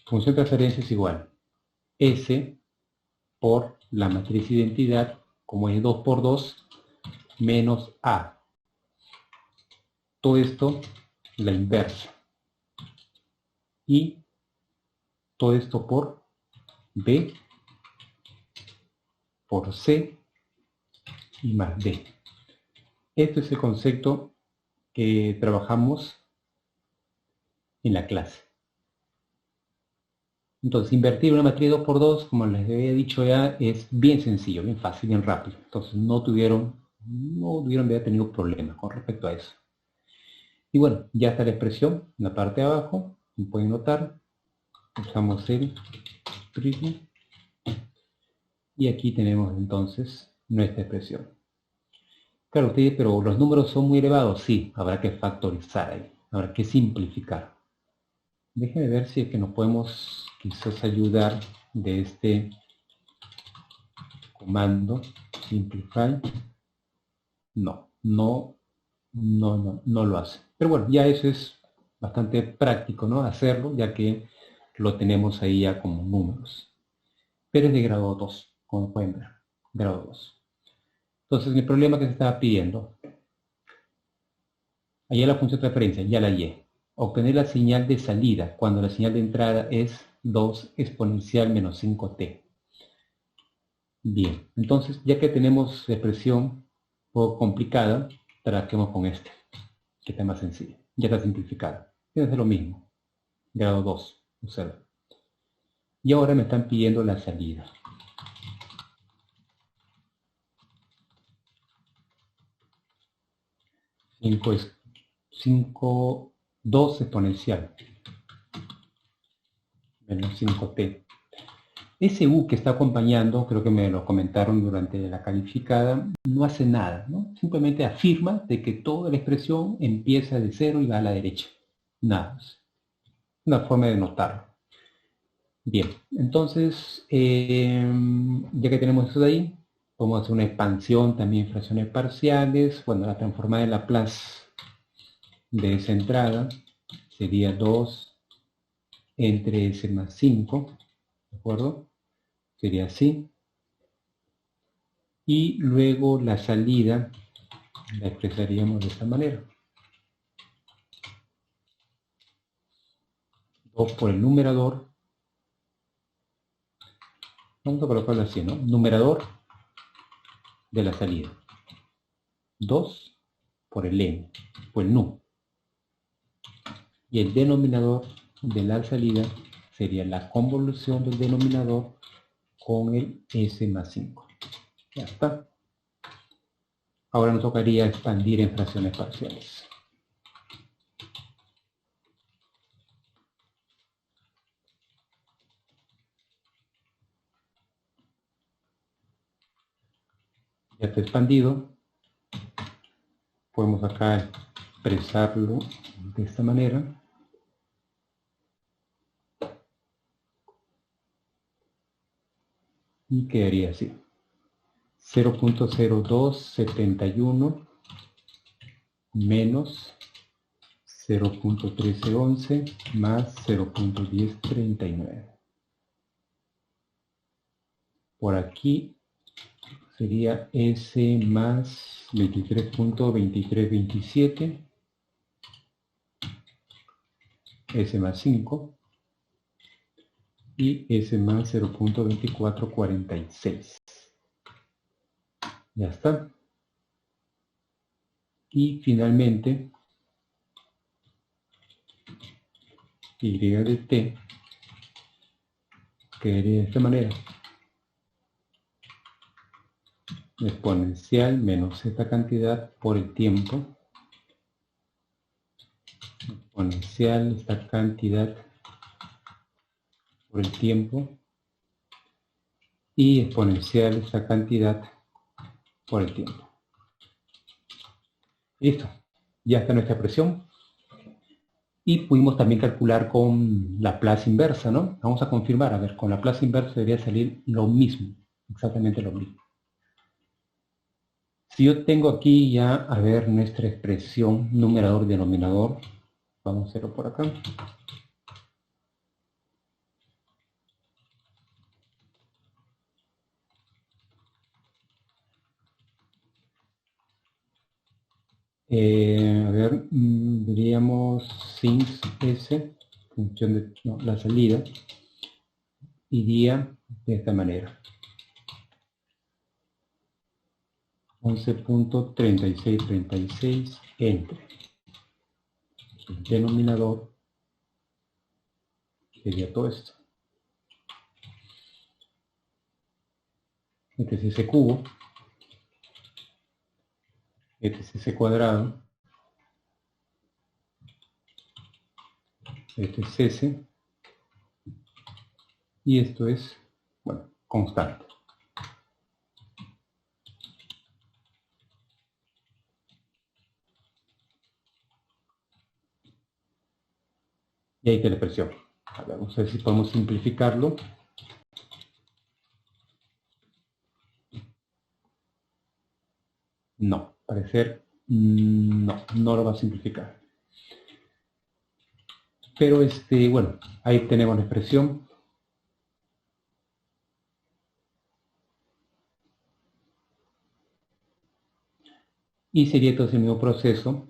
Función de transferencia es igual S por la matriz identidad, como es 2 por 2, menos A. Todo esto, la inversa. Y todo esto por B, por C y más D. Este es el concepto que trabajamos en la clase. Entonces, invertir una matriz 2 por 2, como les había dicho ya, es bien sencillo, bien fácil, bien rápido. Entonces, no debieron haber tenido problemas con respecto a eso. Y bueno, ya está la expresión en la parte de abajo. Como pueden notar, usamos el prisma. Y aquí tenemos entonces nuestra expresión. Claro, ustedes, pero los números son muy elevados. Sí, habrá que factorizar ahí. Ahora, ¿qué simplificar? Déjenme ver si es que nos podemos quizás ayudar de este comando simplify. No lo hace. Pero bueno, ya eso es bastante práctico, ¿no? Hacerlo, ya que lo tenemos ahí ya como números. Pero es de grado 2, como pueden ver. Grado 2. Entonces, el problema que se estaba pidiendo, allá la función de transferencia, ya la hallé. Obtener la señal de salida cuando la señal de entrada es 2 exponencial menos 5t. Bien, entonces, ya que tenemos la expresión un poco complicada, trabajemos con este, que está más sencillo. Ya está simplificada. Es lo mismo. Grado 2, observa. Y ahora me están pidiendo la salida. 2 exponencial menos 5t. Ese u que está acompañando, creo que me lo comentaron durante la calificada, no hace nada, ¿no? Simplemente afirma de que toda la expresión empieza de 0 y va a la derecha. Nada más. Una forma de notarlo. Bien, entonces, ya que tenemos eso de ahí, podemos hacer una expansión también en fracciones parciales. Bueno, la transformada de Laplace de esa entrada sería 2 entre s más 5, ¿de acuerdo? Sería así. Y luego la salida la expresaríamos de esta manera. 2 por el numerador. Vamos a colocarlo así, ¿no? Numerador de la salida. 2 por el n, por el nu. Y el denominador de la salida sería la convolución del denominador con el s más 5. Ya está. Ahora nos tocaría expandir en fracciones parciales. Ya está expandido. Podemos acá expresarlo de esta manera. Y quedaría así. 0.0271 menos 0.1311 más 0.1039. Por aquí sería S más 23.2327, S más 5 y S más 0.2446. Ya está. Y finalmente, y de t quedaría de esta manera. Exponencial menos esta cantidad por el tiempo. Exponencial esta cantidad por el tiempo. Y exponencial esta cantidad por el tiempo. Listo. Ya está nuestra expresión. Y pudimos también calcular con la Laplace inversa, ¿no? Vamos a confirmar, a ver, con la Laplace inversa debería salir lo mismo, exactamente lo mismo. Si yo tengo aquí ya, a ver, nuestra expresión numerador-denominador, vamos a hacerlo por acá. A ver, diríamos since s, función de la salida, iría de esta manera. 11.3636 entre el denominador, sería todo esto. Este es ese cubo. Este es ese cuadrado. Este es ese. Y esto es, bueno, constante. de la expresión. A ver, vamos a ver si podemos simplificarlo. No, parecer no lo va a simplificar. Pero bueno, ahí tenemos la expresión. Y sería entonces el mismo proceso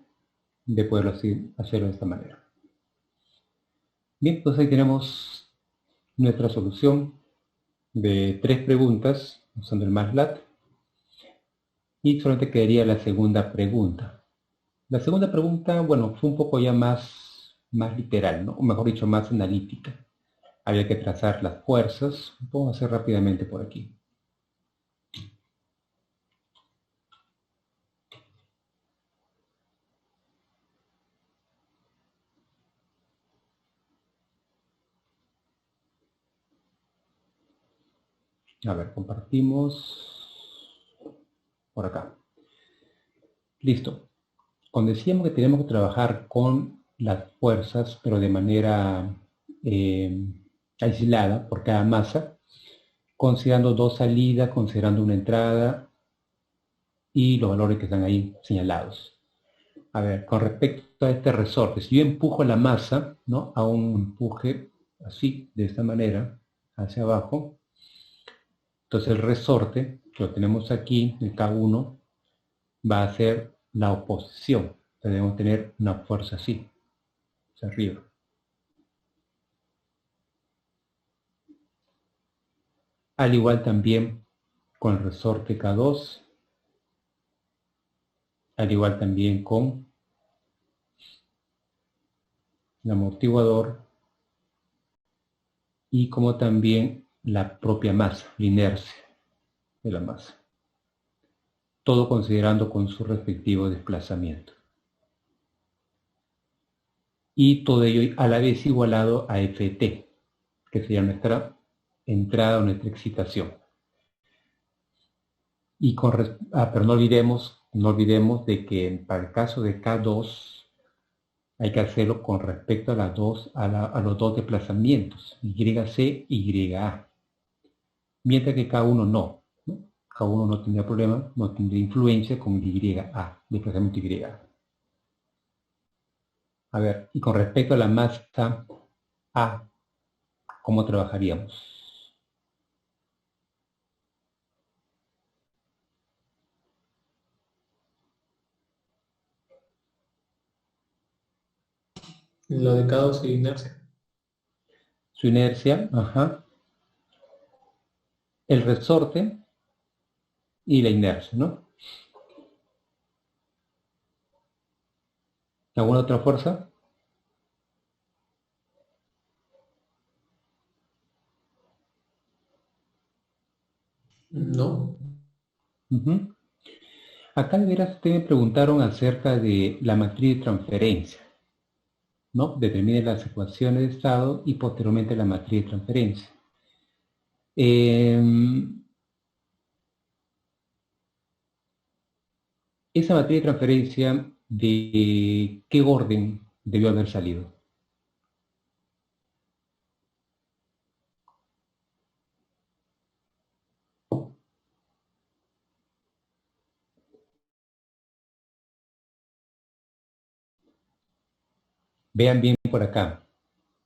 de poderlo hacerlo de esta manera. Bien, entonces ahí tenemos nuestra solución de 3 preguntas usando el MATLAB. Y solamente quedaría la segunda pregunta. La segunda pregunta, bueno, fue un poco ya más literal, ¿no? O mejor dicho, más analítica. Había que trazar las fuerzas. Vamos a hacer rápidamente por aquí. A ver, compartimos por acá. Listo. Cuando decíamos que tenemos que trabajar con las fuerzas, pero de manera aislada por cada masa, considerando 2 salidas, considerando una entrada y los valores que están ahí señalados. A ver, con respecto a este resorte, si yo empujo la masa, ¿no? A un empuje así, de esta manera, hacia abajo, entonces el resorte, que lo tenemos aquí, el K1, va a ser la oposición. Debemos tener una fuerza así, hacia arriba. Al igual también con el resorte K2, al igual también con el amortiguador y como también la propia masa, la inercia de la masa. Todo considerando con su respectivo desplazamiento. Y todo ello a la vez igualado a Ft, que sería nuestra entrada o nuestra excitación. Y pero no olvidemos de que para el caso de K2 hay que hacerlo con respecto a los dos desplazamientos, YC y YA. Mientras que K1 no. K1 no tendría problema, no tendría influencia con YA, desplazamiento YA. A ver, y con respecto a la masa A, ¿cómo trabajaríamos? Lo de K2 y inercia. Su inercia, ajá. El resorte y la inercia, ¿no? ¿Alguna otra fuerza? No. Uh-huh. Acá de veras ustedes me preguntaron acerca de la matriz de transferencia, ¿no? Determine las ecuaciones de estado y posteriormente la matriz de transferencia. Esa matriz de transferencia, ¿de qué orden debió haber salido? Vean bien por acá.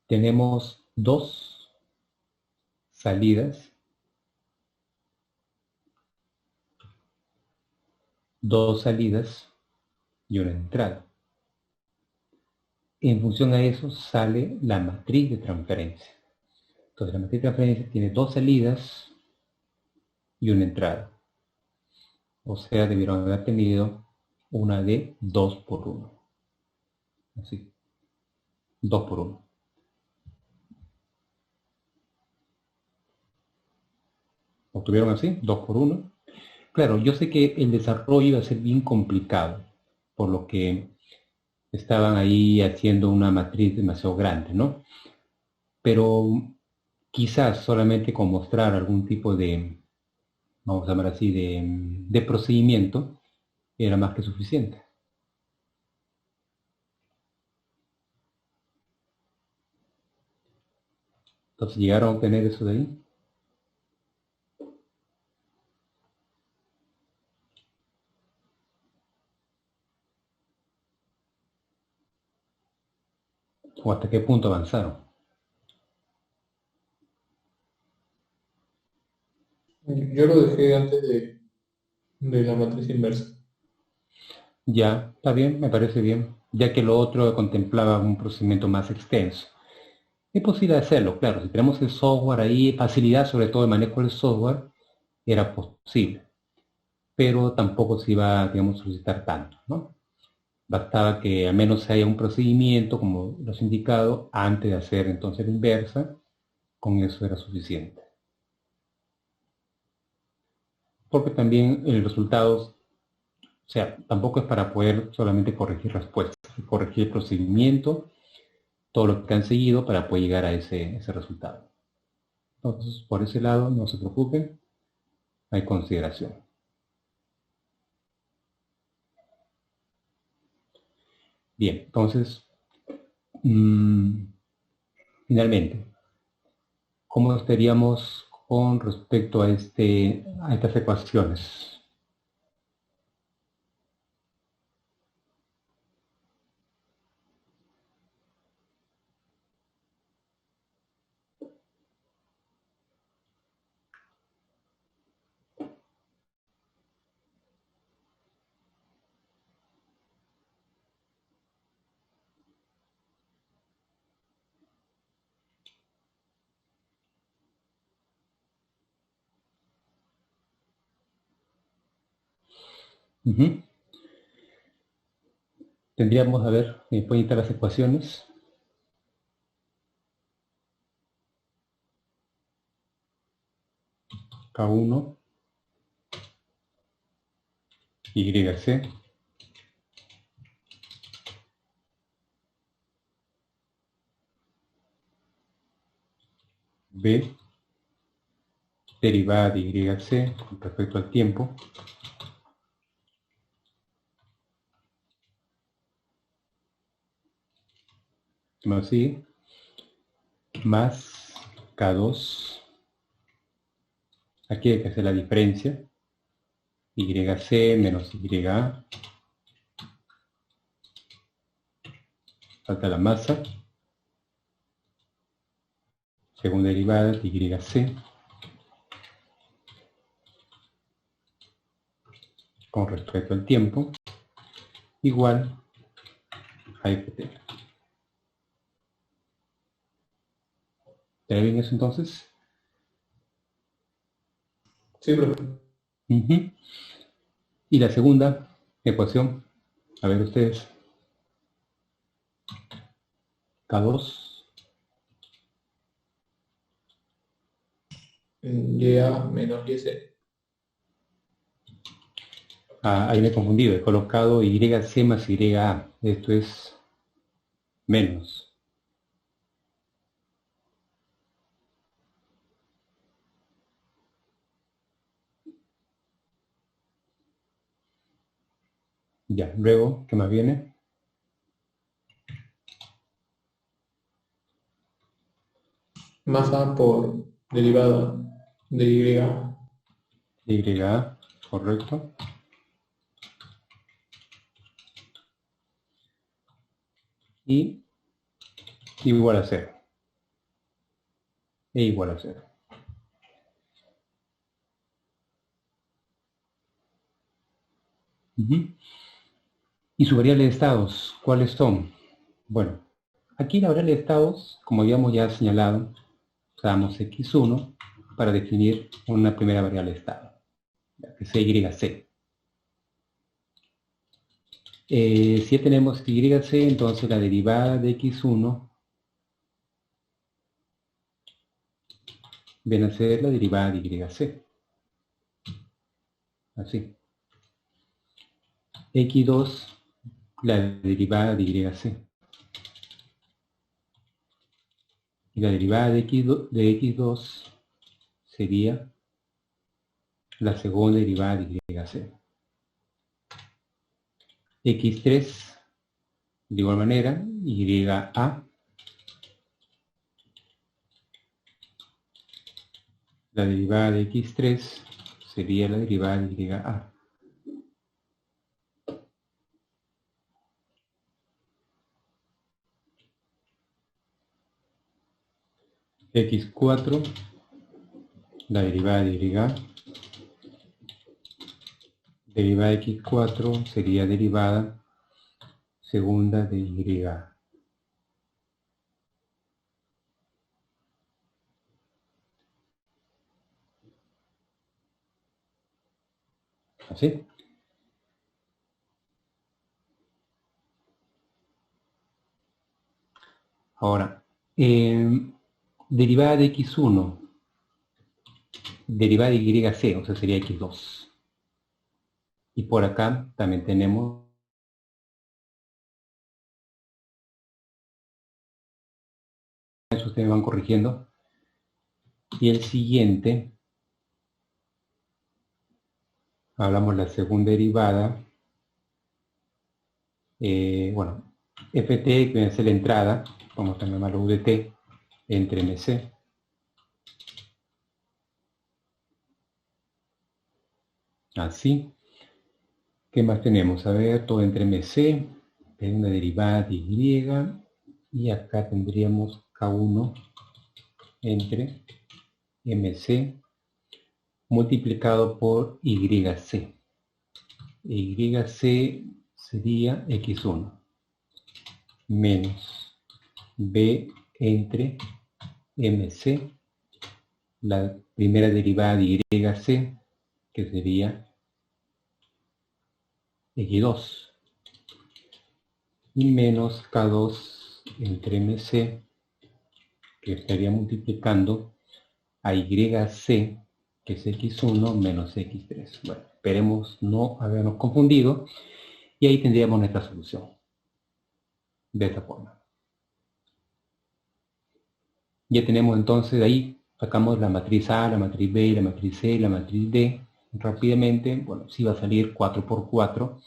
Tenemos 2 salidas, 2 salidas y una entrada. En función a eso sale la matriz de transferencia. Entonces la matriz de transferencia tiene 2 salidas y una entrada. O sea, debieron haber tenido una de 2 por 1. Así. 2 por 1. ¿Obtuvieron así? 2 por 1. Claro, yo sé que el desarrollo iba a ser bien complicado, por lo que estaban ahí haciendo una matriz demasiado grande, ¿no? Pero quizás solamente con mostrar algún tipo de, vamos a llamar así, de procedimiento, era más que suficiente. Entonces, ¿llegaron a obtener eso de ahí? ¿O hasta qué punto avanzaron? Yo lo dejé antes de la matriz inversa. Ya, está bien, me parece bien, ya que lo otro contemplaba un procedimiento más extenso. Es posible hacerlo, claro, si tenemos el software ahí, facilidad sobre todo de manejo del software, era posible, pero tampoco se iba, digamos, a solicitar tanto, ¿no? Bastaba que al menos haya un procedimiento, como los indicado, antes de hacer entonces la inversa, con eso era suficiente. Porque también el resultado, o sea, tampoco es para poder solamente corregir respuestas, corregir el procedimiento, todo lo que han seguido para poder llegar a ese resultado. Entonces, por ese lado, no se preocupen, hay consideración. Bien, entonces, finalmente, ¿cómo estaríamos con respecto a estas ecuaciones? Ujú. Tendríamos, a ver, pueden estar las ecuaciones. K1, YC, B, derivada de YC con respecto al tiempo, más I, más K2, aquí hay que hacer la diferencia, YC menos YA, falta la masa, segunda derivada de YC, con respecto al tiempo, igual a FT. ¿Está bien eso entonces? Sí, profe. Ujú. Y la segunda ecuación, a ver ustedes, K2, YA menos YC. ahí me he confundido, he colocado YC más YA, esto es menos. Ya, luego, ¿qué más viene? Más A por derivada de YA. YA, correcto. Y igual a 0. E igual a 0. ¿Y su variable de estados? ¿Cuáles son? Bueno, aquí la variable de estados, como habíamos ya señalado, usamos x1 para definir una primera variable de estado, que sea YC. Si ya tenemos YC, entonces la derivada de x1 viene a ser la derivada de YC. Así. X2, la derivada de YC. Y la derivada de X2 sería la segunda derivada de YC. X3, de igual manera, YA. La derivada de x3 sería la derivada de YA. X4, la derivada de YA. Derivada de x4 sería derivada segunda de y. ¿Así? Ahora, derivada de x1, derivada de YC, o sea, sería x2. Y por acá también tenemos eso, ustedes van corrigiendo. Y el siguiente, hablamos la segunda derivada. Bueno, ft, que viene a ser la entrada, vamos a llamarlo udt, entre mc. Así. ¿Qué más tenemos? A ver, todo entre mc, es una derivada de y, y acá tendríamos k1 entre mc multiplicado por YC. YC sería x1 menos b entre mc, la primera derivada de YC, que sería x2, y menos k2 entre mc, que estaría multiplicando a YC, que es x1 menos x3. Bueno, esperemos no habernos confundido, y ahí tendríamos nuestra solución. De esta forma. Ya tenemos entonces, de ahí sacamos la matriz A, la matriz B, la matriz C, la matriz D. Rápidamente, bueno, sí va a salir 4 por 4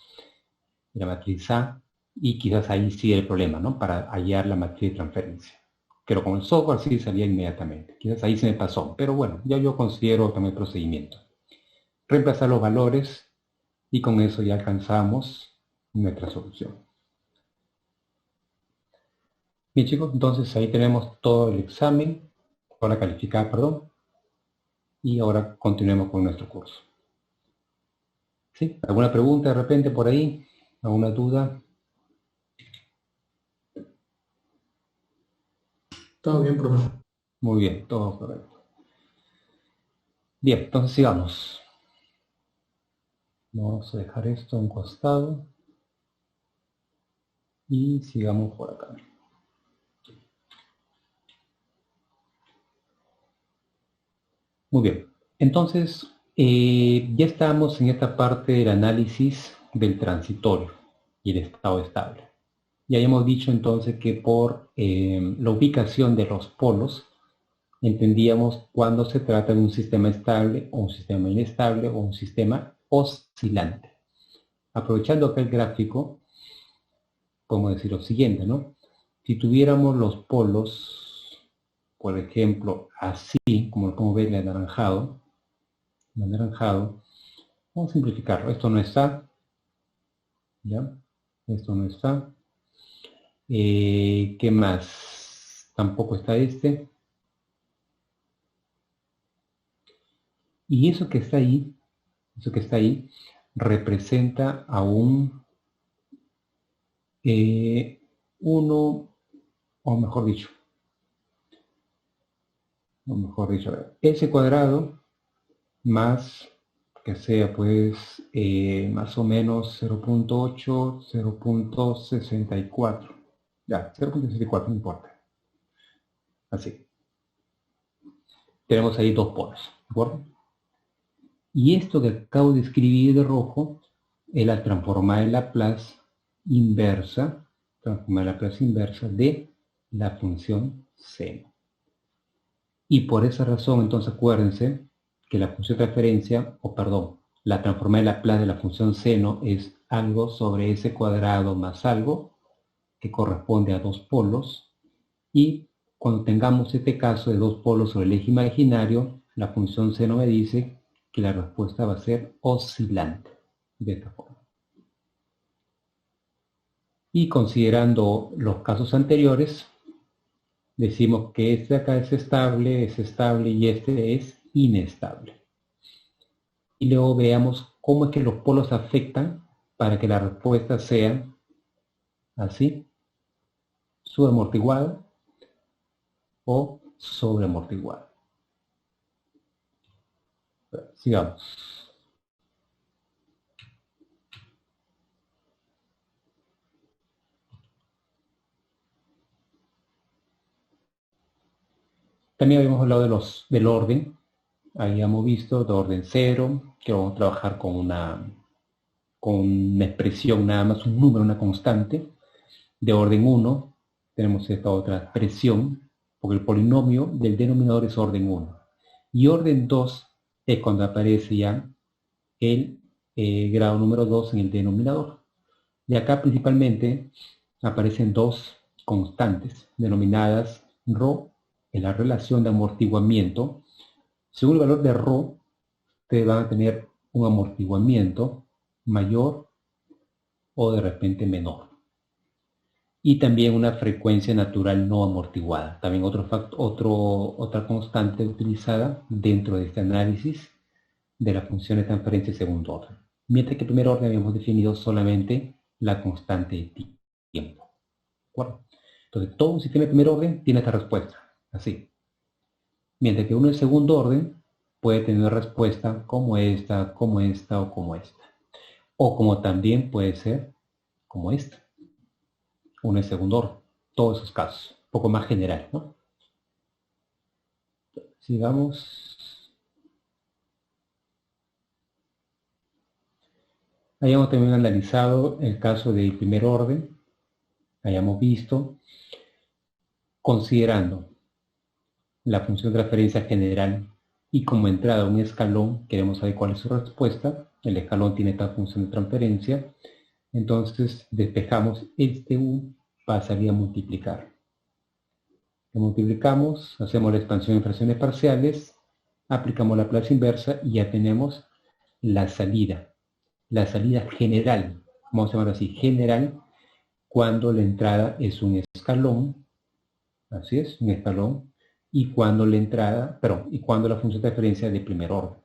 la matriz A, y quizás ahí sí el problema, ¿no? Para hallar la matriz de transferencia. Pero con el software sí salía inmediatamente. Quizás ahí se me pasó, pero bueno, ya yo considero también el procedimiento. Reemplazar los valores y con eso ya alcanzamos nuestra solución. Bien, chicos, entonces ahí tenemos todo el examen, hora calificada, perdón. Y ahora continuemos con nuestro curso. ¿Sí? ¿Alguna pregunta de repente por ahí? ¿Alguna duda? Todo bien, profesor. Muy bien, todo correcto. Bien, entonces sigamos. Vamos a dejar esto a un costado. Y sigamos por acá. Muy bien. Entonces, ya estamos en esta parte del análisis del transitorio y el estado estable. Ya hemos dicho entonces que por la ubicación de los polos entendíamos cuando se trata de un sistema estable o un sistema inestable o un sistema oscilante. Aprovechando acá el gráfico, podemos decir lo siguiente, ¿no? Si tuviéramos los polos, por ejemplo, así, como lo podemos ver en el anaranjado, vamos a simplificarlo. Esto no está, ¿ya? Esto no está. ¿Qué más? Tampoco está este. Y eso que está ahí, representa a un 1, o mejor dicho, a ver, S cuadrado más, que sea pues más o menos 0.8, 0.64. Ya, 0.64, no importa. Así. Tenemos ahí dos polos, ¿de acuerdo? Y esto que acabo de escribir de rojo es la transformada en Laplace inversa, de la función seno. Y por esa razón, entonces acuérdense que la función de transferencia, la transformada en Laplace de la función seno es algo sobre S cuadrado más algo, que corresponde a dos polos, y cuando tengamos este caso de dos polos sobre el eje imaginario, la función seno me dice que la respuesta va a ser oscilante, de esta forma. Y considerando los casos anteriores, decimos que este de acá es estable y este es inestable. Y luego veamos cómo es que los polos afectan para que la respuesta sea así, subamortiguada o sobreamortiguada. Sigamos. También habíamos hablado del orden. Habíamos visto de orden 0, que vamos a trabajar con una expresión nada más, un número, una constante. De orden 1 tenemos esta otra expresión, porque el polinomio del denominador es orden 1. Y orden 2 es cuando aparece ya el grado número 2 en el denominador. Y acá principalmente aparecen dos constantes denominadas ρ en la relación de amortiguamiento. Según el valor de ρ, ustedes van a tener un amortiguamiento mayor o de repente menor. Y también una frecuencia natural no amortiguada. También otra constante utilizada dentro de este análisis de las funciones de transferencia de segundo orden. Mientras que en primer orden habíamos definido solamente la constante de tiempo. ¿De acuerdo? Entonces, todo un sistema de primer orden tiene esta respuesta, así. Mientras que uno en segundo orden puede tener una respuesta como esta o como esta. O como también puede ser como esta. Uno en segundo orden. Todos esos casos. Un poco más general, ¿no? Sigamos. Hayamos también analizado el caso del primer orden. Hayamos visto, considerando la función de transferencia general y como entrada a un escalón, queremos saber cuál es su respuesta. El escalón tiene esta función de transferencia. Entonces despejamos este U, pasaría a multiplicar. Lo multiplicamos, hacemos la expansión en fracciones parciales, aplicamos la plaza inversa y ya tenemos la salida. La salida general, vamos a llamarlo así, general, cuando la entrada es un escalón, así es, un escalón, y cuando la función de transferencia es de primer orden.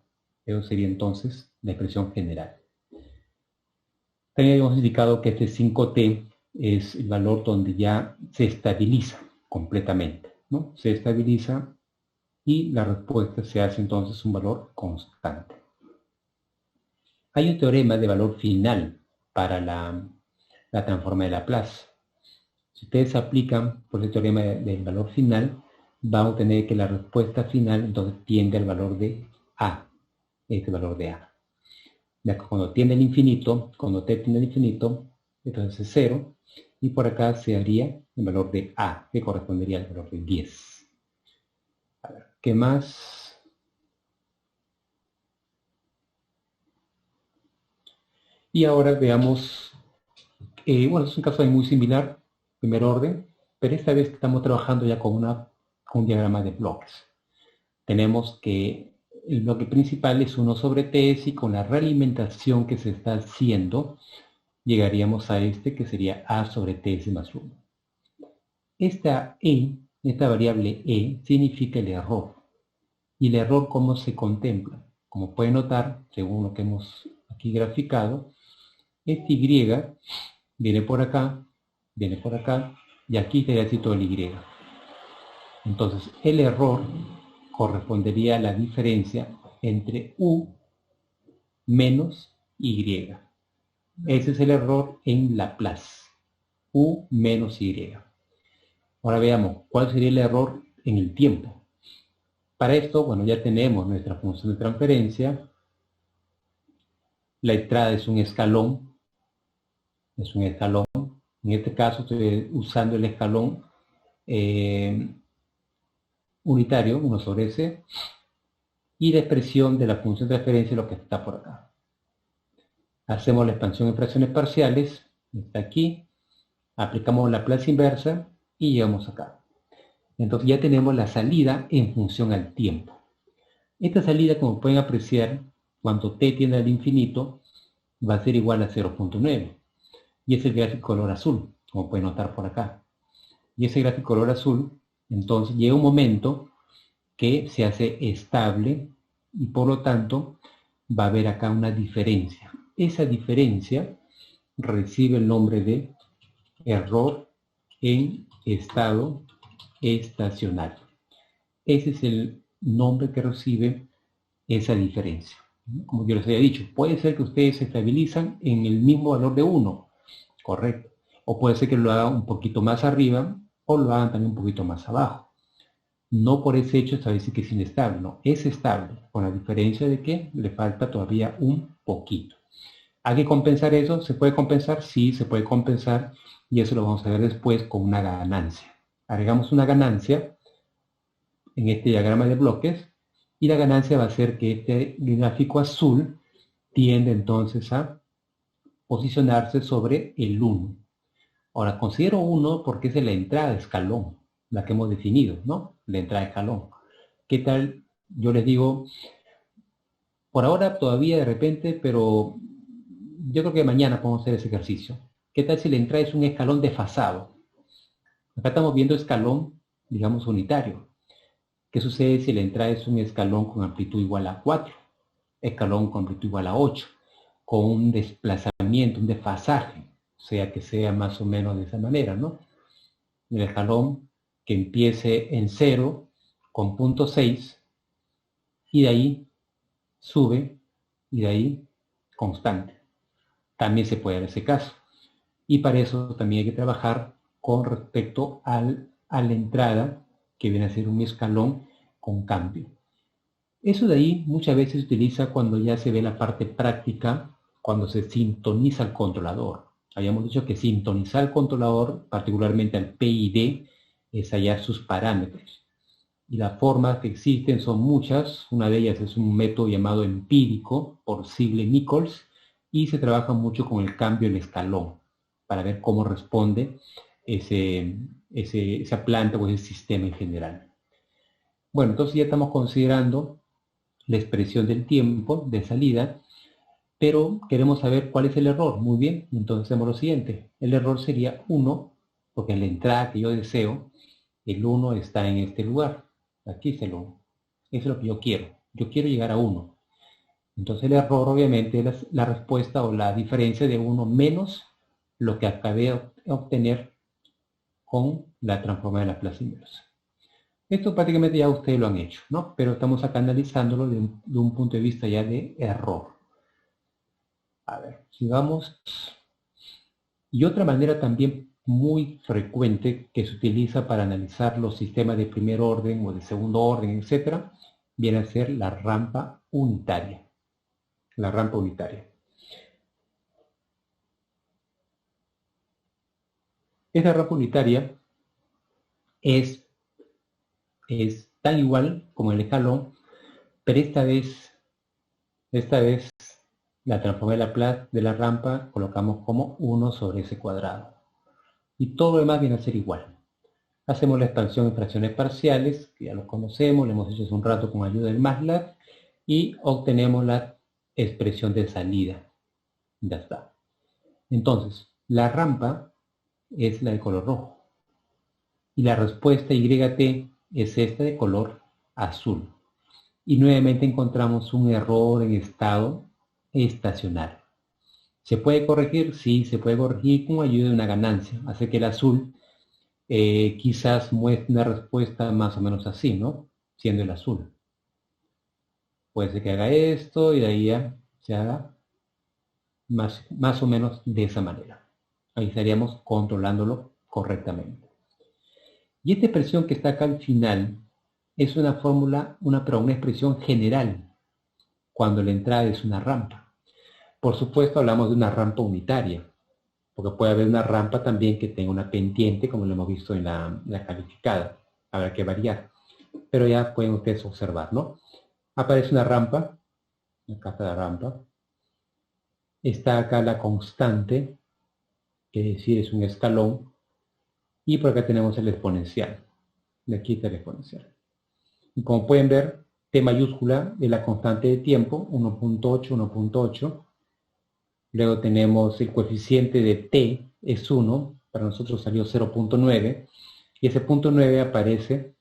Eso sería entonces la expresión general. También hemos indicado que este 5t es el valor donde ya se estabiliza completamente, ¿no? Se estabiliza y la respuesta se hace entonces un valor constante. Hay un teorema de valor final para la transforma de Laplace. Si ustedes aplican por el teorema del valor final, van a obtener que la respuesta final entonces tiende al valor de A, este valor de A. Ya que cuando tiende al infinito, cuando t tiende al infinito, entonces es 0, y por acá se haría el valor de A, que correspondería al valor de 10. A ver, ¿qué más? Y ahora veamos, bueno, es un caso muy similar, primer orden, pero esta vez estamos trabajando ya con un diagrama de bloques. Tenemos que el bloque principal es 1 sobre t, y con la realimentación que se está haciendo, llegaríamos a este que sería a sobre ts más 1. Esta variable e, significa el error. ¿Y el error cómo se contempla? Como pueden notar, según lo que hemos aquí graficado, este y viene por acá, y aquí estaría así todo el y. Entonces, el error correspondería a la diferencia entre u menos y. Ese es el error en Laplace. U menos y. Ahora veamos, ¿cuál sería el error en el tiempo? Para esto, bueno, ya tenemos nuestra función de transferencia. La entrada es un escalón. En este caso estoy usando el escalón unitario, 1 sobre s, y la expresión de la función de transferencia es lo que está por acá. Hacemos la expansión en fracciones parciales, está aquí, aplicamos la plaza inversa y llegamos acá. Entonces ya tenemos la salida en función al tiempo. Esta salida, como pueden apreciar, cuando t tiende al infinito, va a ser igual a 0.9. Y es el gráfico color azul, como pueden notar por acá. Y ese gráfico color azul, entonces llega un momento que se hace estable y por lo tanto va a haber acá una diferencia. Esa diferencia recibe el nombre de error en estado estacionario. Ese es el nombre que recibe esa diferencia. Como yo les había dicho, puede ser que ustedes se estabilizan en el mismo valor de 1, correcto. O puede ser que lo hagan un poquito más arriba o lo hagan también un poquito más abajo. No por ese hecho establece que es inestable, no, es estable, con la diferencia de que le falta todavía un poquito. ¿Hay que compensar eso? ¿Se puede compensar? Sí, se puede compensar y eso lo vamos a ver después con una ganancia. Agregamos una ganancia en este diagrama de bloques y la ganancia va a ser que este gráfico azul tiende entonces a posicionarse sobre el 1. Ahora, considero 1 porque es de la entrada de escalón, la que hemos definido, ¿no? La entrada de escalón. ¿Qué tal? Yo les digo, por ahora todavía de repente, pero yo creo que mañana podemos hacer ese ejercicio. ¿Qué tal si la entrada es un escalón desfasado? Acá estamos viendo escalón, digamos, unitario. ¿Qué sucede si la entrada es un escalón con amplitud igual a 4? Escalón con amplitud igual a 8, con un desplazamiento, un desfasaje, o sea que sea más o menos de esa manera, ¿no? El escalón que empiece en 0 con punto 6 y de ahí sube y de ahí constante. También se puede dar ese caso. Y para eso también hay que trabajar con respecto a la entrada, que viene a ser un escalón con cambio. Eso de ahí muchas veces se utiliza cuando ya se ve la parte práctica, cuando se sintoniza el controlador. Habíamos dicho que sintonizar el controlador, particularmente al PID, es hallar sus parámetros. Y las formas que existen son muchas. Una de ellas es un método llamado empírico por Sigle-Nichols y se trabaja mucho con el cambio del escalón para ver cómo responde esa planta o ese sistema en general. Bueno, entonces ya estamos considerando la expresión del tiempo de salida, pero queremos saber cuál es el error. Muy bien, entonces hacemos lo siguiente. El error sería 1, porque en la entrada que yo deseo, el 1 está en este lugar. Aquí está el 1. Eso es lo que yo quiero. Yo quiero llegar a 1. Entonces el error obviamente es la respuesta o la diferencia de 1 menos lo que acabé de obtener con la transformada de Laplace inversa. Esto prácticamente ya ustedes lo han hecho, ¿no? Pero estamos acá analizándolo de un punto de vista ya de error. A ver, sigamos. Y otra manera también muy frecuente que se utiliza para analizar los sistemas de primer orden o de segundo orden, etcétera, viene a ser la rampa unitaria. La rampa unitaria. Esta rampa unitaria es tan igual como el escalón, pero esta vez la transformé de la rampa colocamos como 1 sobre ese cuadrado. Y todo lo demás viene a ser igual. Hacemos la expansión en fracciones parciales, que ya lo conocemos, lo hemos hecho hace un rato con ayuda del MATLAB, y obtenemos la expresión de salida. Ya está. Entonces, la rampa es la de color rojo. Y la respuesta YT es esta de color azul. Y nuevamente encontramos un error en estado estacionario. ¿Se puede corregir? Sí, se puede corregir con ayuda de una ganancia. Hace que el azul quizás muestre una respuesta más o menos así, ¿no? Siendo el azul. Puede ser que haga esto y de ahí ya se haga más o menos de esa manera. Ahí estaríamos controlándolo correctamente. Y esta expresión que está acá al final es una fórmula, una expresión general cuando la entrada es una rampa. Por supuesto hablamos de una rampa unitaria, porque puede haber una rampa también que tenga una pendiente, como lo hemos visto en la calificada. Habrá que variar. Pero ya pueden ustedes observar, ¿no? Aparece una rampa. Acá está la rampa. Está acá la constante, que es decir, es un escalón. Y por acá tenemos el exponencial. De aquí está el exponencial. Y como pueden ver, T mayúscula es la constante de tiempo, 1.8, 1.8. Luego tenemos el coeficiente de T, es 1, para nosotros salió 0.9, y ese punto 9 aparece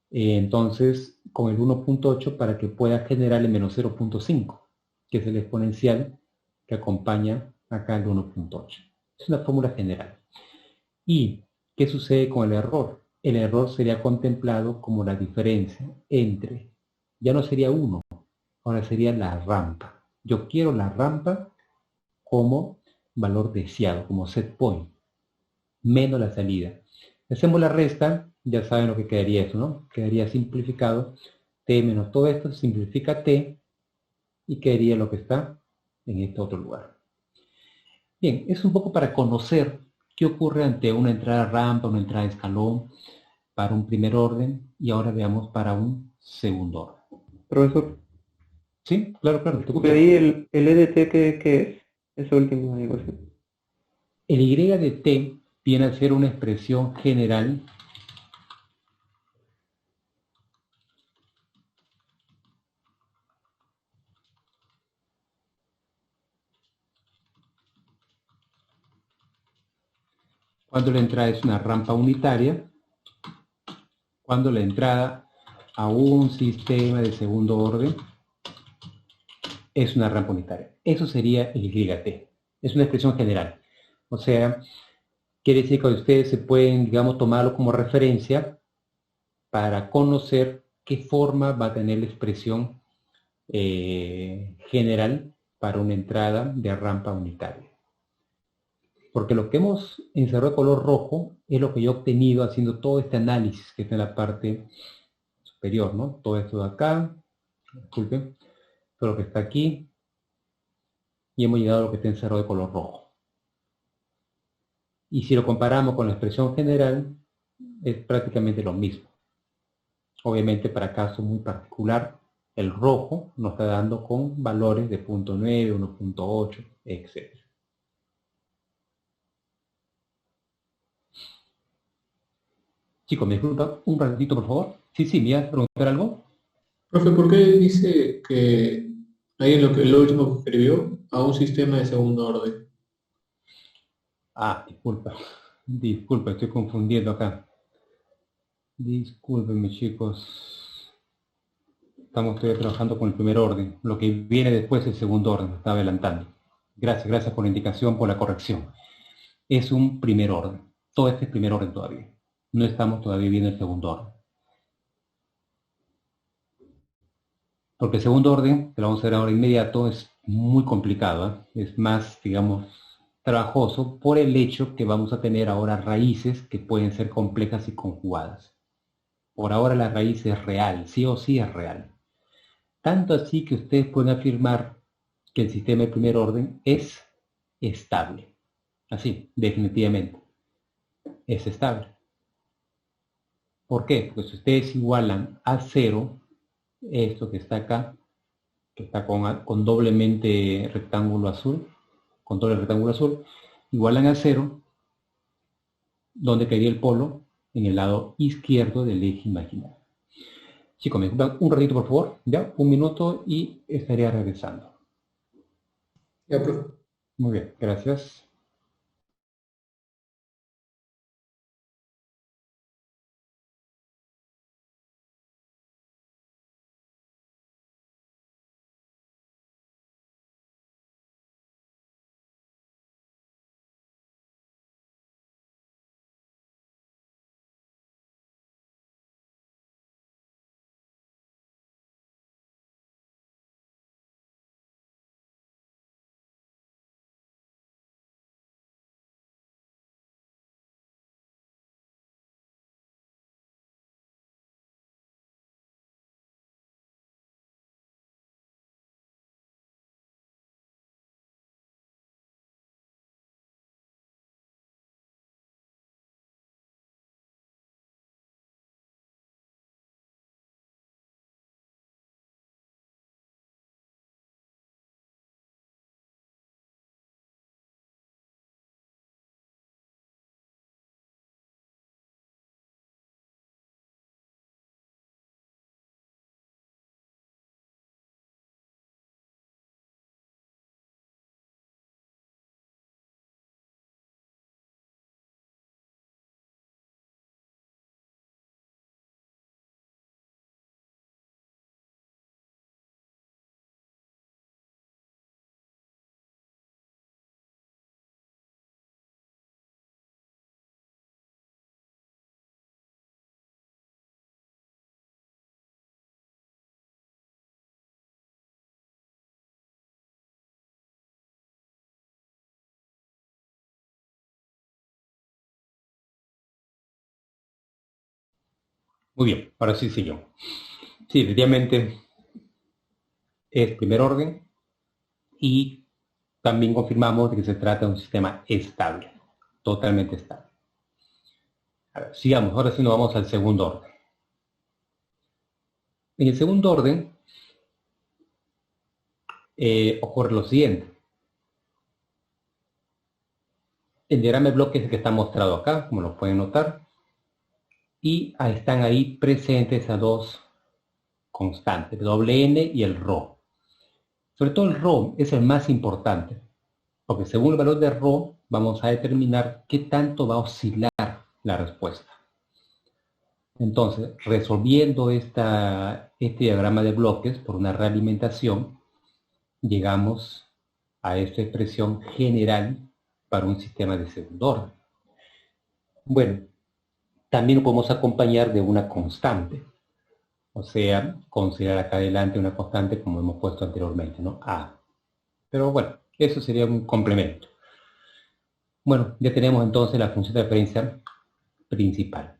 entonces con el 1.8 para que pueda generar el menos 0.5, que es el exponencial que acompaña acá el 1.8. Es una fórmula general. ¿Y qué sucede con el error? El error sería contemplado como la diferencia entre, ya no sería 1, ahora sería la rampa. Yo quiero la rampa como valor deseado, como set point, menos la salida. Hacemos la resta, ya saben lo que quedaría eso, ¿no? Quedaría simplificado, t menos todo esto, simplifica t, y quedaría lo que está en este otro lugar. Bien, es un poco para conocer qué ocurre ante una entrada rampa, una entrada escalón, para un primer orden, y ahora veamos para un segundo orden. Profesor, ¿Sí? Claro, claro. de ahí el EDT, ¿qué es? Esa última ecuación. El y de t viene a ser una expresión general cuando la entrada es una rampa unitaria, cuando la entrada a un sistema de segundo orden es una rampa unitaria. Eso sería el YT. Es una expresión general. O sea, quiere decir que ustedes se pueden, digamos, tomarlo como referencia para conocer qué forma va a tener la expresión general para una entrada de rampa unitaria. Porque lo que hemos encerrado de color rojo es lo que yo he obtenido haciendo todo este análisis que está en la parte superior, ¿no? Todo esto de acá, disculpen, todo lo que está aquí, y hemos llegado a lo que está encerrado de color rojo. Y si lo comparamos con la expresión general, es prácticamente lo mismo. Obviamente para caso muy particular, el rojo nos está dando con valores de 0.9, 1.8, etc. Chicos, ¿me disculpa un ratito, por favor? Sí, ¿me ibas a preguntar algo? Profe, ¿por qué dice que ahí en lo último que escribió a un sistema de segundo orden? Ah, disculpa, estoy confundiendo acá. Discúlpenme, chicos. Estamos todavía trabajando con el primer orden. Lo que viene después es el segundo orden, me está adelantando. Gracias por la indicación, por la corrección. Es un primer orden. Todo este es primer orden todavía. No estamos todavía viendo el segundo orden. Porque el segundo orden, que lo vamos a ver ahora inmediato, es muy complicado, ¿eh? Es más, digamos, trabajoso por el hecho que vamos a tener ahora raíces que pueden ser complejas y conjugadas. Por ahora la raíz es real, sí o sí es real. Tanto así que ustedes pueden afirmar que el sistema de primer orden es estable. Así, definitivamente, es estable. ¿Por qué? Porque si ustedes igualan a cero, esto que está acá, que está con doblemente rectángulo azul, con doble rectángulo azul, igualan a cero, donde quedaría el polo en el lado izquierdo del eje imaginario. Chicos, me dan un ratito por favor, ya, un minuto y estaría regresando. Ya, profe. Muy bien, gracias. Muy bien, ahora sí sigo. Sí, efectivamente es primer orden y también confirmamos de que se trata de un sistema estable, totalmente estable. A ver, sigamos, ahora sí nos vamos al segundo orden. En el segundo orden ocurre lo siguiente. El diagrama de bloques es el que está mostrado acá, como lo pueden notar, y están ahí presentes a dos constantes, el N y el ρ. Sobre todo el ρ es el más importante, porque según el valor de ρ vamos a determinar qué tanto va a oscilar la respuesta. Entonces, resolviendo este diagrama de bloques por una realimentación, llegamos a esta expresión general para un sistema de segundo orden. Bueno, también lo podemos acompañar de una constante. O sea, considerar acá adelante una constante como hemos puesto anteriormente, ¿no? A. Pero bueno, eso sería un complemento. Bueno, ya tenemos entonces la función de referencia principal.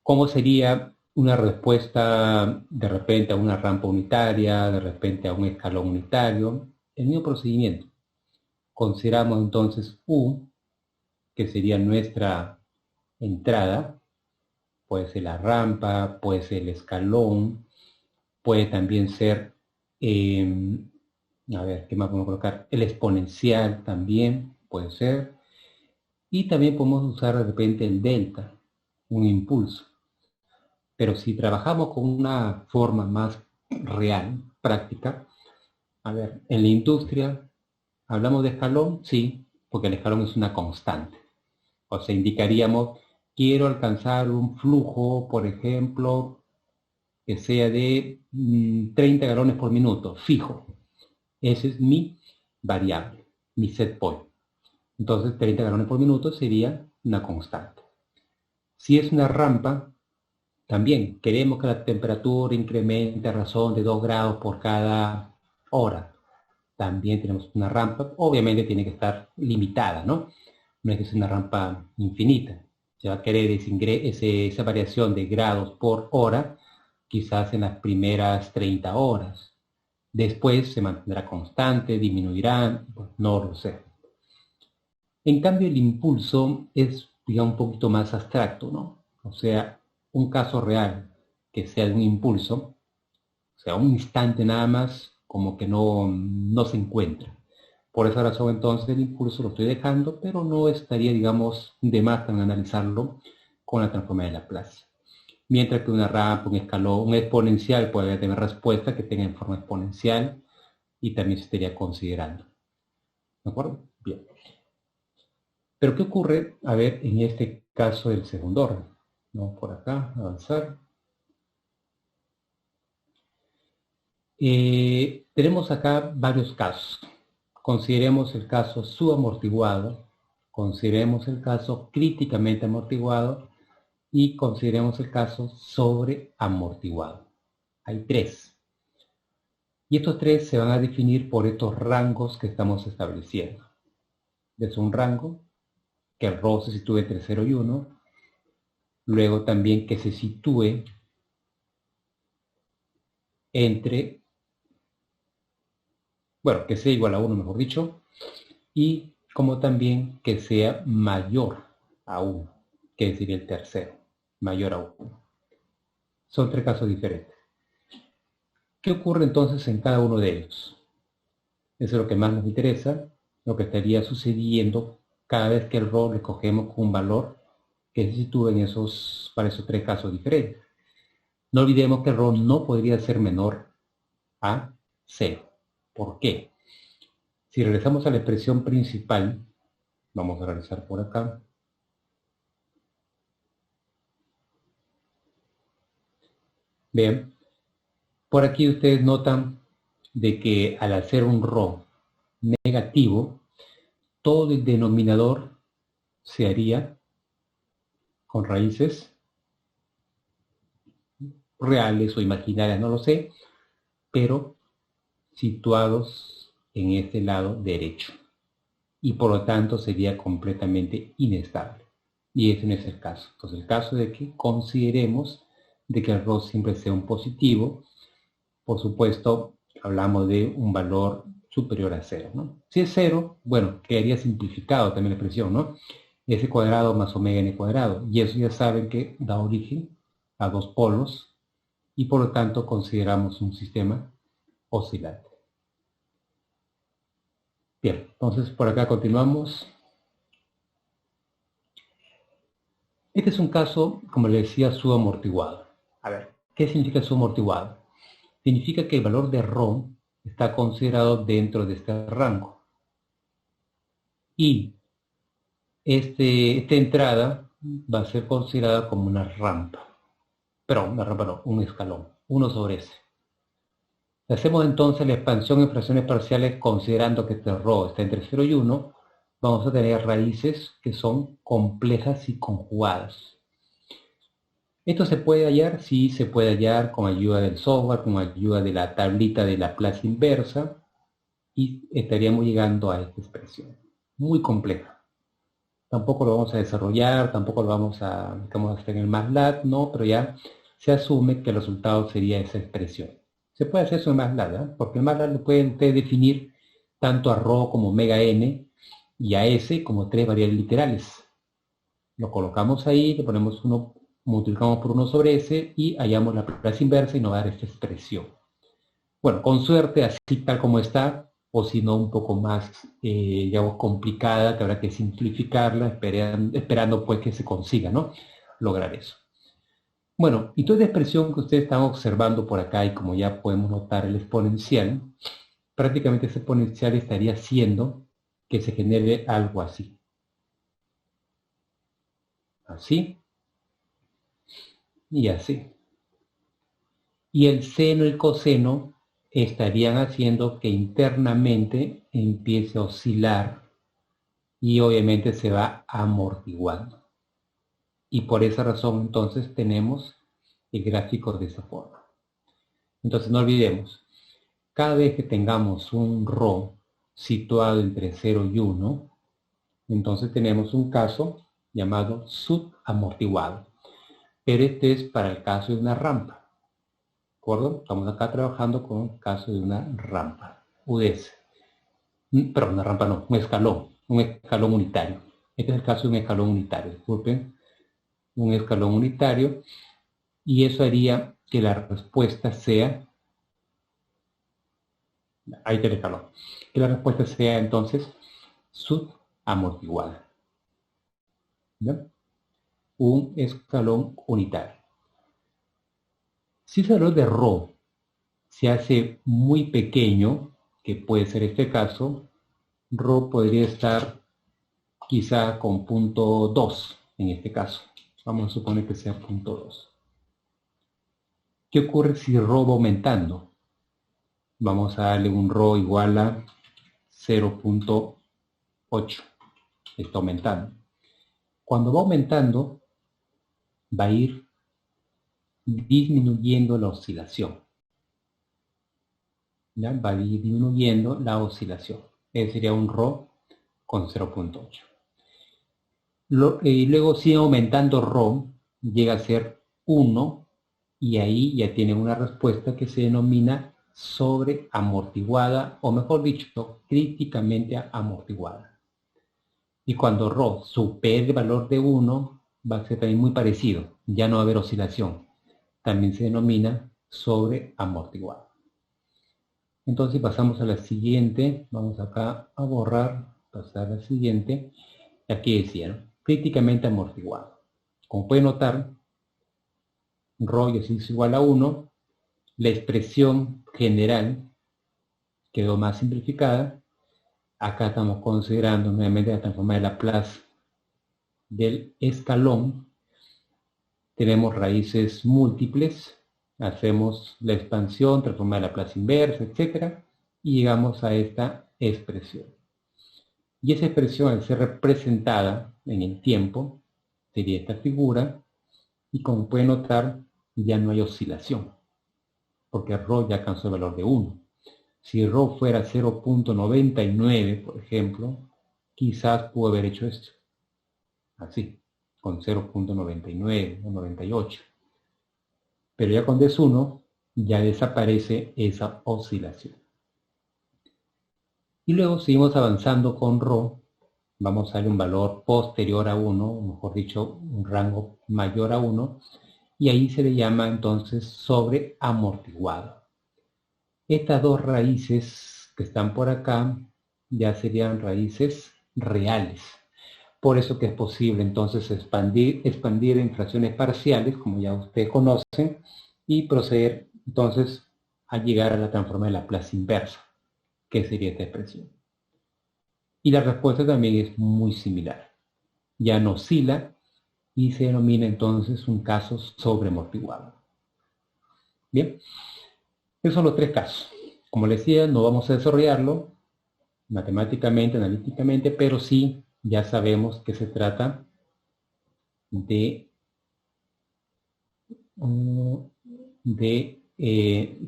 ¿Cómo sería una respuesta de repente a una rampa unitaria, de repente a un escalón unitario? El mismo procedimiento. Consideramos entonces U, que sería nuestra entrada. Puede ser la rampa, puede ser el escalón, puede también ser, a ver, ¿qué más podemos colocar? El exponencial también puede ser. Y también podemos usar de repente el delta, un impulso. Pero si trabajamos con una forma más real, práctica, a ver, en la industria, ¿hablamos de escalón? Sí, porque el escalón es una constante. O sea, indicaríamos, quiero alcanzar un flujo, por ejemplo, que sea de 30 galones por minuto, fijo. Ese es mi variable, mi set point. Entonces, 30 galones por minuto sería una constante. Si es una rampa, también queremos que la temperatura incremente a razón de 2 grados por cada hora. También tenemos una rampa, obviamente tiene que estar limitada, ¿no? No es que sea una rampa infinita. Se va a querer esa variación de grados por hora, quizás en las primeras 30 horas. Después se mantendrá constante, disminuirá, no lo sé. En cambio, el impulso es, digamos, un poquito más abstracto, ¿no? O sea, un caso real que sea de un impulso, o sea, un instante nada más, como que no se encuentra. Por esa razón, entonces, el impulso lo estoy dejando, pero no estaría, digamos, de más en analizarlo con la transformada de Laplace. Mientras que una rampa, un escalón, un exponencial puede tener respuesta que tenga en forma exponencial y también se estaría considerando. ¿De acuerdo? Bien. Pero ¿qué ocurre? A ver, en este caso del segundo orden. Vamos por acá, avanzar. Tenemos acá varios casos. Consideremos el caso subamortiguado, consideremos el caso críticamente amortiguado y consideremos el caso sobreamortiguado. Hay tres. Y estos tres se van a definir por estos rangos que estamos estableciendo. Es un rango que el ρ se sitúe entre 0 y 1. Luego también que se sitúe entre, bueno, que sea igual a 1, mejor dicho, y como también que sea mayor a 1, que sería el tercero, mayor a 1. Son tres casos diferentes. ¿Qué ocurre entonces en cada uno de ellos? Eso es lo que más nos interesa, lo que estaría sucediendo cada vez que el ρ le cogemos con un valor que se sitúe para esos tres casos diferentes. No olvidemos que el ρ no podría ser menor a 0. ¿Por qué? Si regresamos a la expresión principal, vamos a realizar por acá. Bien, por aquí ustedes notan de que al hacer un ρ negativo, todo el denominador se haría con raíces reales o imaginarias, no lo sé, pero situados en este lado derecho. Y por lo tanto sería completamente inestable. Y ese no es el caso. Entonces el caso de que consideremos de que el rho siempre sea un positivo. Por supuesto, hablamos de un valor superior a 0, ¿no? Si es 0, bueno, quedaría simplificado también la expresión, ¿no? S cuadrado más omega n cuadrado. Y eso ya saben que da origen a dos polos y por lo tanto consideramos un sistema oscilante. Bien, entonces por acá continuamos. Este es un caso, como le decía, subamortiguado. A ver, ¿qué significa subamortiguado? Significa que el valor de ρ está considerado dentro de este rango. Y esta entrada va a ser considerada como una rampa. Pero una rampa no, un escalón, 1 sobre S. Si hacemos entonces la expansión en fracciones parciales considerando que este ρ está entre 0 y 1, vamos a tener raíces que son complejas y conjugadas. Esto se puede hallar, sí, se puede hallar con ayuda del software, con ayuda de la tablita de Laplace inversa, y estaríamos llegando a esta expresión. Muy compleja. Tampoco lo vamos a desarrollar, tampoco lo vamos a hacer en el MATLAB, no, pero ya se asume que el resultado sería esa expresión. Se puede hacer eso en MATLAB, ¿eh? Porque en MATLAB lo pueden ustedes definir tanto a ρ como omega n y a S como 3 variables literales. Lo colocamos ahí, le ponemos uno, multiplicamos por 1 sobre S y hallamos la Laplace inversa y nos va a dar esta expresión. Bueno, con suerte, así tal como está, o si no un poco más, digamos, complicada, que habrá que simplificarla, esperando pues que se consiga, ¿no? Lograr eso. Bueno, y toda esta expresión que ustedes están observando por acá, y como ya podemos notar el exponencial, prácticamente ese exponencial estaría haciendo que se genere algo así. Así. Y así. Y el seno y el coseno estarían haciendo que internamente empiece a oscilar y obviamente se va amortiguando. Y por esa razón entonces tenemos el gráfico de esa forma. Entonces no olvidemos, cada vez que tengamos un ρ situado entre 0 y 1, entonces tenemos un caso llamado subamortiguado. Pero este es para el caso de una rampa. ¿De acuerdo? Estamos acá trabajando con el caso de una rampa, UDS. Pero una rampa no, un escalón unitario. Este es el caso de un escalón unitario, disculpen, un escalón unitario, y eso haría que la respuesta sea, ahí está el escalón, que la respuesta sea entonces subamortiguada. ¿Ya? Un escalón unitario. Si ese valor de ρ se hace muy pequeño, que puede ser este caso, ρ podría estar quizá con 0.2 en este caso. Vamos a suponer que sea 0.2. ¿Qué ocurre si ρ va aumentando? Vamos a darle un ρ igual a 0.8. Está aumentando. Cuando va aumentando, va a ir disminuyendo la oscilación. ¿Ya? Va a ir disminuyendo la oscilación. Ese sería un ρ con 0.8. Y luego sigue aumentando ρ, llega a ser 1, y ahí ya tienen una respuesta que se denomina sobreamortiguada, o mejor dicho, críticamente amortiguada. Y cuando ρ supere el valor de 1, va a ser también muy parecido, ya no va a haber oscilación. También se denomina sobreamortiguada. Entonces pasamos a la siguiente, vamos acá a borrar, pasar a la siguiente. Aquí decía, ¿no? Críticamente amortiguado. Como pueden notar, ρ es igual a 1, la expresión general quedó más simplificada. Acá estamos considerando nuevamente la transformada de Laplace del escalón. Tenemos raíces múltiples, hacemos la expansión, transformada de Laplace inversa, etc. Y llegamos a esta expresión. Y esa expresión, al ser representada en el tiempo, sería esta figura, y como pueden notar, ya no hay oscilación, porque ρ ya alcanzó el valor de 1. Si ρ fuera 0.99, por ejemplo, quizás pudo haber hecho esto, así, con 0.99 o 98. Pero ya con D1 ya desaparece esa oscilación. Y luego seguimos avanzando con Rho. Vamos a darle un valor posterior a 1, mejor dicho, un rango mayor a 1. Y ahí se le llama entonces sobreamortiguado. Estas dos raíces que están por acá ya serían raíces reales. Por eso que es posible entonces expandir en fracciones parciales, como ya ustedes conocen, y proceder entonces a llegar a la transforma de Laplace inversa, que sería esta expresión. Y la respuesta también es muy similar. Ya no oscila y se denomina entonces un caso sobreamortiguado. Bien, esos son los tres casos. Como les decía, no vamos a desarrollarlo matemáticamente, analíticamente, pero sí ya sabemos que se trata de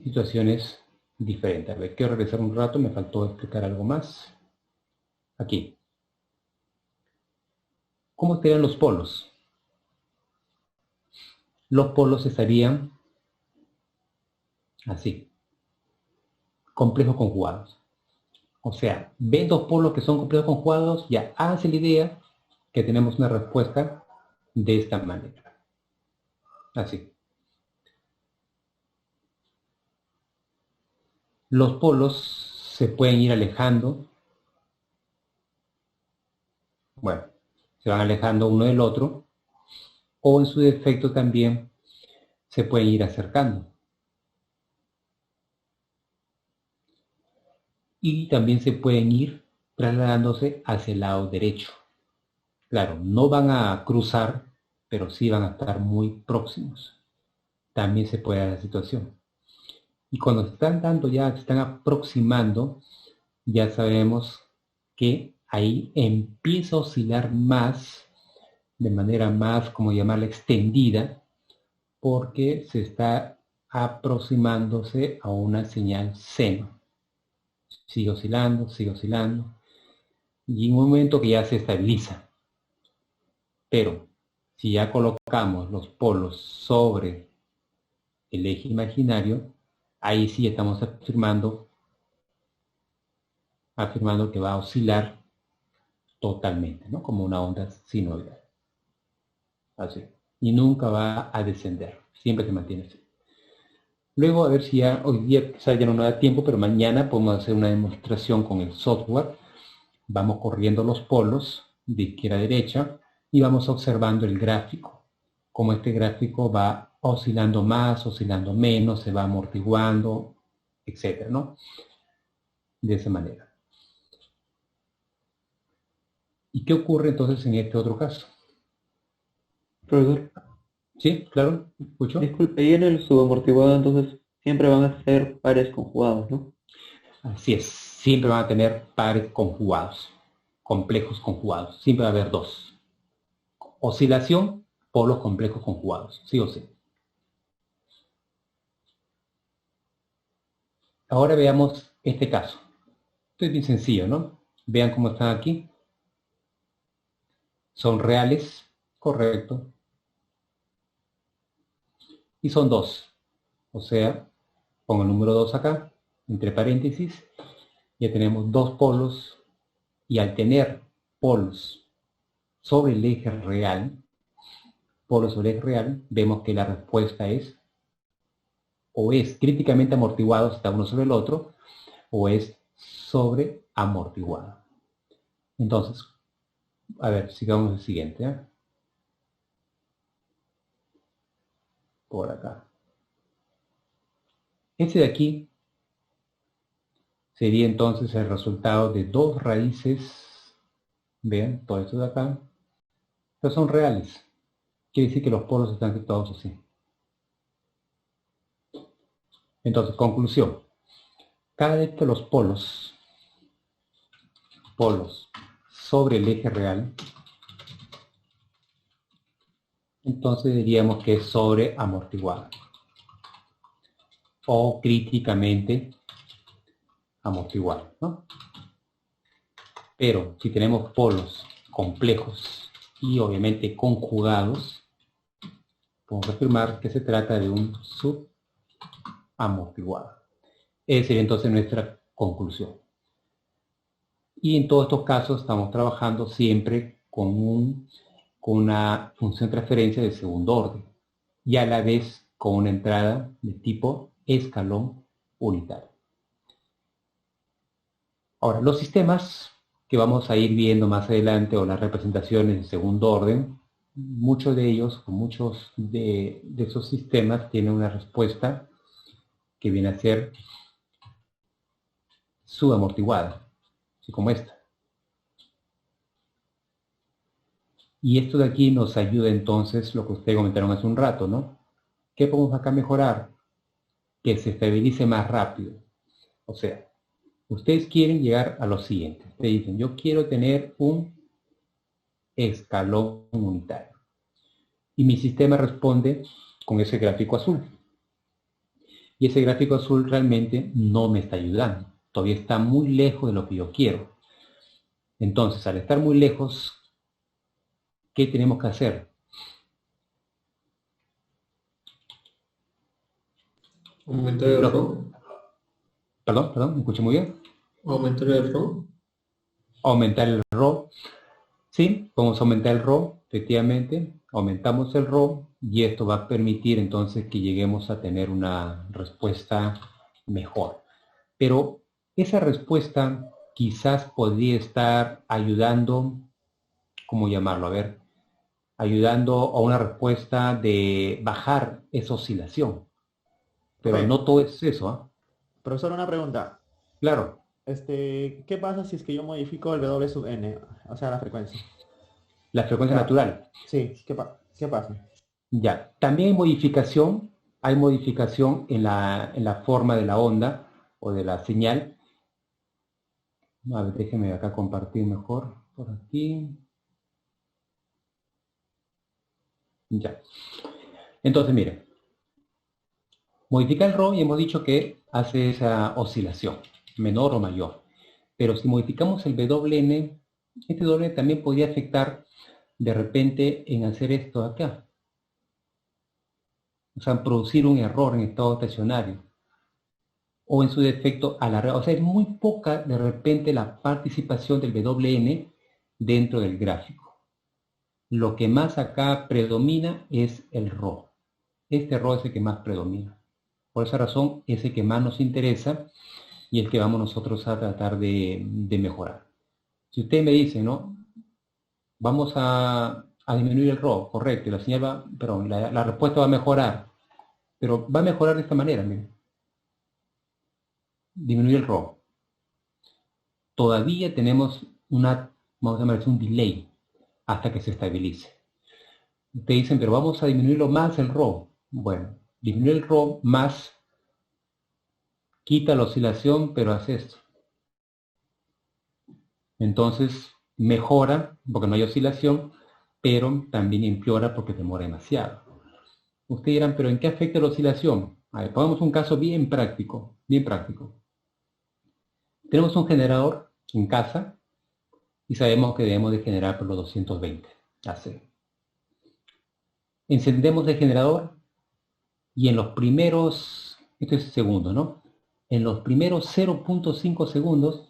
situaciones diferentes. A ver, quiero regresar un rato, me faltó explicar algo más. Aquí. ¿Cómo estarían los polos? Los polos estarían así, complejos conjugados. O sea, ven dos polos que son complejos conjugados, ya hace la idea que tenemos una respuesta de esta manera. Así. Los polos se pueden ir alejando. Bueno, se van alejando uno del otro. O en su defecto también se pueden ir acercando. Y también se pueden ir trasladándose hacia el lado derecho. Claro, no van a cruzar, pero sí van a estar muy próximos. También se puede dar la situación. Y cuando se están dando ya, se están aproximando, ya sabemos que ahí empieza a oscilar más, de manera más, como llamarla, extendida, porque se está aproximándose a una señal seno. Sigue oscilando, y en un momento que ya se estabiliza. Pero si ya colocamos los polos sobre el eje imaginario, ahí sí estamos afirmando que va a oscilar totalmente, ¿no? Como una onda sinoidal. Así. Y nunca va a descender. Siempre se mantiene así. Luego, a ver si ya hoy día quizás ya no nos da tiempo, pero mañana podemos hacer una demostración con el software. Vamos corriendo los polos de izquierda a derecha y vamos observando el gráfico. Como este gráfico va oscilando más, oscilando menos, se va amortiguando, etcétera, ¿no? De esa manera. ¿Y qué ocurre entonces en este otro caso? Profesor, ¿Sí? ¿Claro? ¿Escucho? disculpe, y en el subamortiguado entonces siempre van a ser pares conjugados, ¿no? Así es. Siempre van a tener pares conjugados, complejos conjugados. Siempre va a haber dos. Oscilación, polos complejos conjugados, sí o sí. Ahora veamos este caso. Esto es bien sencillo, ¿no? Vean cómo están aquí. Son reales, correcto. Y son dos. O sea, pongo el número 2 acá, entre paréntesis. Ya tenemos dos polos. Y al tener polos sobre el eje real, vemos que la respuesta es o es críticamente amortiguado, está uno sobre el otro, o es sobreamortiguado. Entonces, a ver, sigamos el siguiente. ¿Eh? Por acá. Este de aquí sería entonces el resultado de dos raíces. Vean, todo esto de acá. Pero son reales. Quiere decir que los polos están situados así. Entonces, conclusión. Cada vez que los polos sobre el eje real, entonces diríamos que es sobreamortiguado o críticamente amortiguado, ¿no? Pero si tenemos polos complejos y obviamente conjugados, podemos afirmar que se trata de un subamortiguado. Esa sería entonces nuestra conclusión. Y en todos estos casos estamos trabajando siempre con una función de transferencia de segundo orden y a la vez con una entrada de tipo escalón unitario. Ahora, los sistemas que vamos a ir viendo más adelante, o las representaciones de segundo orden, muchos de ellos, o muchos de esos sistemas tienen una respuesta que viene a ser subamortiguada, así como esta. Y esto de aquí nos ayuda entonces, lo que ustedes comentaron hace un rato, ¿no? ¿Qué podemos acá mejorar? Que se estabilice más rápido. O sea, ustedes quieren llegar a lo siguiente. Ustedes dicen, yo quiero tener un escalón unitario. Y mi sistema responde con ese gráfico azul. Y ese gráfico azul realmente no me está ayudando. Todavía está muy lejos de lo que yo quiero. Entonces, al estar muy lejos, ¿qué tenemos que hacer? Aumentar el RAW. Perdón, ¿me escuché muy bien? Aumentar el RAW. Aumentar el RAW. Sí, vamos a aumentar el RAW, efectivamente. Aumentamos el RAW y esto va a permitir entonces que lleguemos a tener una respuesta mejor. Pero esa respuesta quizás podría estar ayudando, ¿cómo llamarlo? A ver, ayudando a una respuesta de bajar esa oscilación. Pero Ok. no todo es eso, ¿ah? Profesor, una pregunta. Claro, ¿Qué pasa si es que yo modifico el W sub n, o sea, la frecuencia? la frecuencia Ya. natural. Sí, ¿qué pasa? Ya, también hay modificación en la forma de la onda o de la señal. A ver, déjenme acá compartir mejor por aquí. Ya. Entonces, miren, modificar el RAW y hemos dicho que hace esa oscilación, menor o mayor. Pero si modificamos el WN, este W también podría afectar de repente en hacer esto acá. O sea, producir un error en estado estacionario. O en su defecto alargar. O sea, es muy poca de repente la participación del WN dentro del gráfico. Lo que más acá predomina es el RAW. Este RAW es el que más predomina. Por esa razón es el que más nos interesa y el que vamos nosotros a tratar de mejorar. Si usted me dice, ¿no? Vamos a disminuir el RAW, correcto, y la señal va, perdón, la respuesta va a mejorar, pero va a mejorar de esta manera, miren. Disminuir el RAW. Todavía tenemos vamos a llamar un delay hasta que se estabilice. Ustedes dicen, pero vamos a disminuirlo más el RAW. Bueno, disminuir el RAW más quita la oscilación, pero hace esto. Entonces mejora porque no hay oscilación, pero también empeora porque demora demasiado. Ustedes dirán, pero ¿en qué afecta la oscilación? A ver, pongamos un caso bien práctico, bien práctico. Tenemos un generador en casa y sabemos que debemos de generar por los 220 AC. Encendemos el generador y en los primeros, esto es segundos, ¿no? En los primeros 0.5 segundos,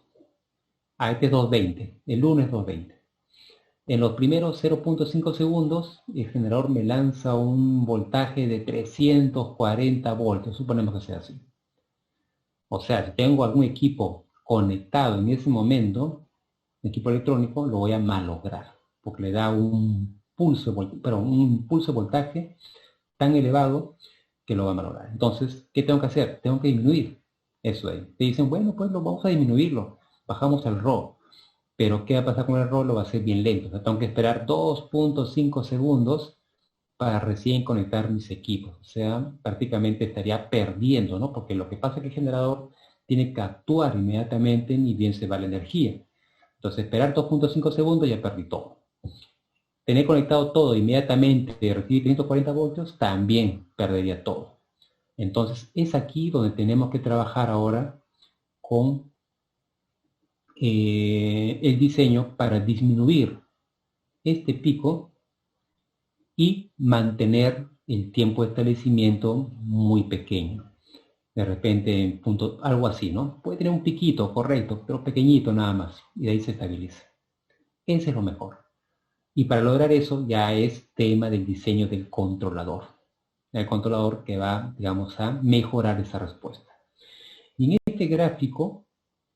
este es 220, el 1 es 220. En los primeros 0.5 segundos, el generador me lanza un voltaje de 340 voltios, suponemos que sea así. O sea, si tengo algún equipo conectado en ese momento, equipo electrónico, lo voy a malograr, porque le da un pulso de voltaje tan elevado que lo va a malograr. Entonces, ¿qué tengo que hacer? Tengo que disminuir eso ahí. Te dicen, bueno, pues vamos a disminuirlo, bajamos el RAW. Pero ¿qué va a pasar con el RAW? Lo va a hacer bien lento. O sea, tengo que esperar 2.5 segundos para recién conectar mis equipos. O sea, prácticamente estaría perdiendo, ¿no? Porque lo que pasa es que el generador tiene que actuar inmediatamente, ni bien se va la energía. Entonces, esperar 2.5 segundos ya perdí todo. Tener conectado todo inmediatamente y recibir 340 voltios, también perdería todo. Entonces, es aquí donde tenemos que trabajar ahora con el diseño para disminuir este pico y mantener el tiempo de establecimiento muy pequeño. De repente, punto, algo así, ¿no? Puede tener un piquito, correcto, pero pequeñito nada más, y de ahí se estabiliza. Ese es lo mejor. Y para lograr eso ya es tema del diseño del controlador. El controlador que va, digamos, a mejorar esa respuesta. Y en este gráfico,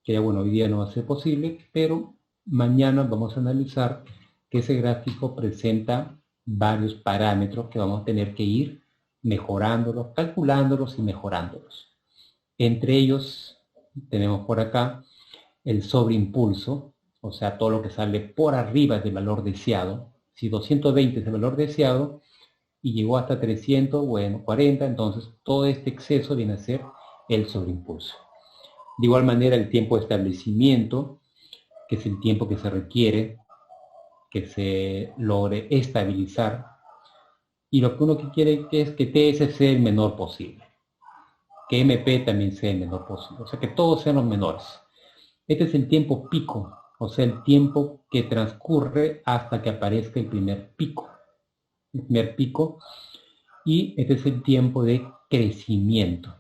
que ya bueno, hoy día no va a ser posible, pero mañana vamos a analizar que ese gráfico presenta varios parámetros que vamos a tener que ir mejorándolos, calculándolos y mejorándolos. Entre ellos tenemos por acá el sobreimpulso, o sea, todo lo que sale por arriba del valor deseado. Si 220 es el valor deseado y llegó hasta 300, bueno, 40, entonces todo este exceso viene a ser el sobreimpulso. De igual manera, el tiempo de establecimiento, que es el tiempo que se requiere que se logre estabilizar. Y lo que uno quiere es que TS sea el menor posible, que MP también sea el menor posible, o sea, que todos sean los menores. Este es el tiempo pico, o sea, el tiempo que transcurre hasta que aparezca el primer pico. El primer pico. Y este es el tiempo de crecimiento,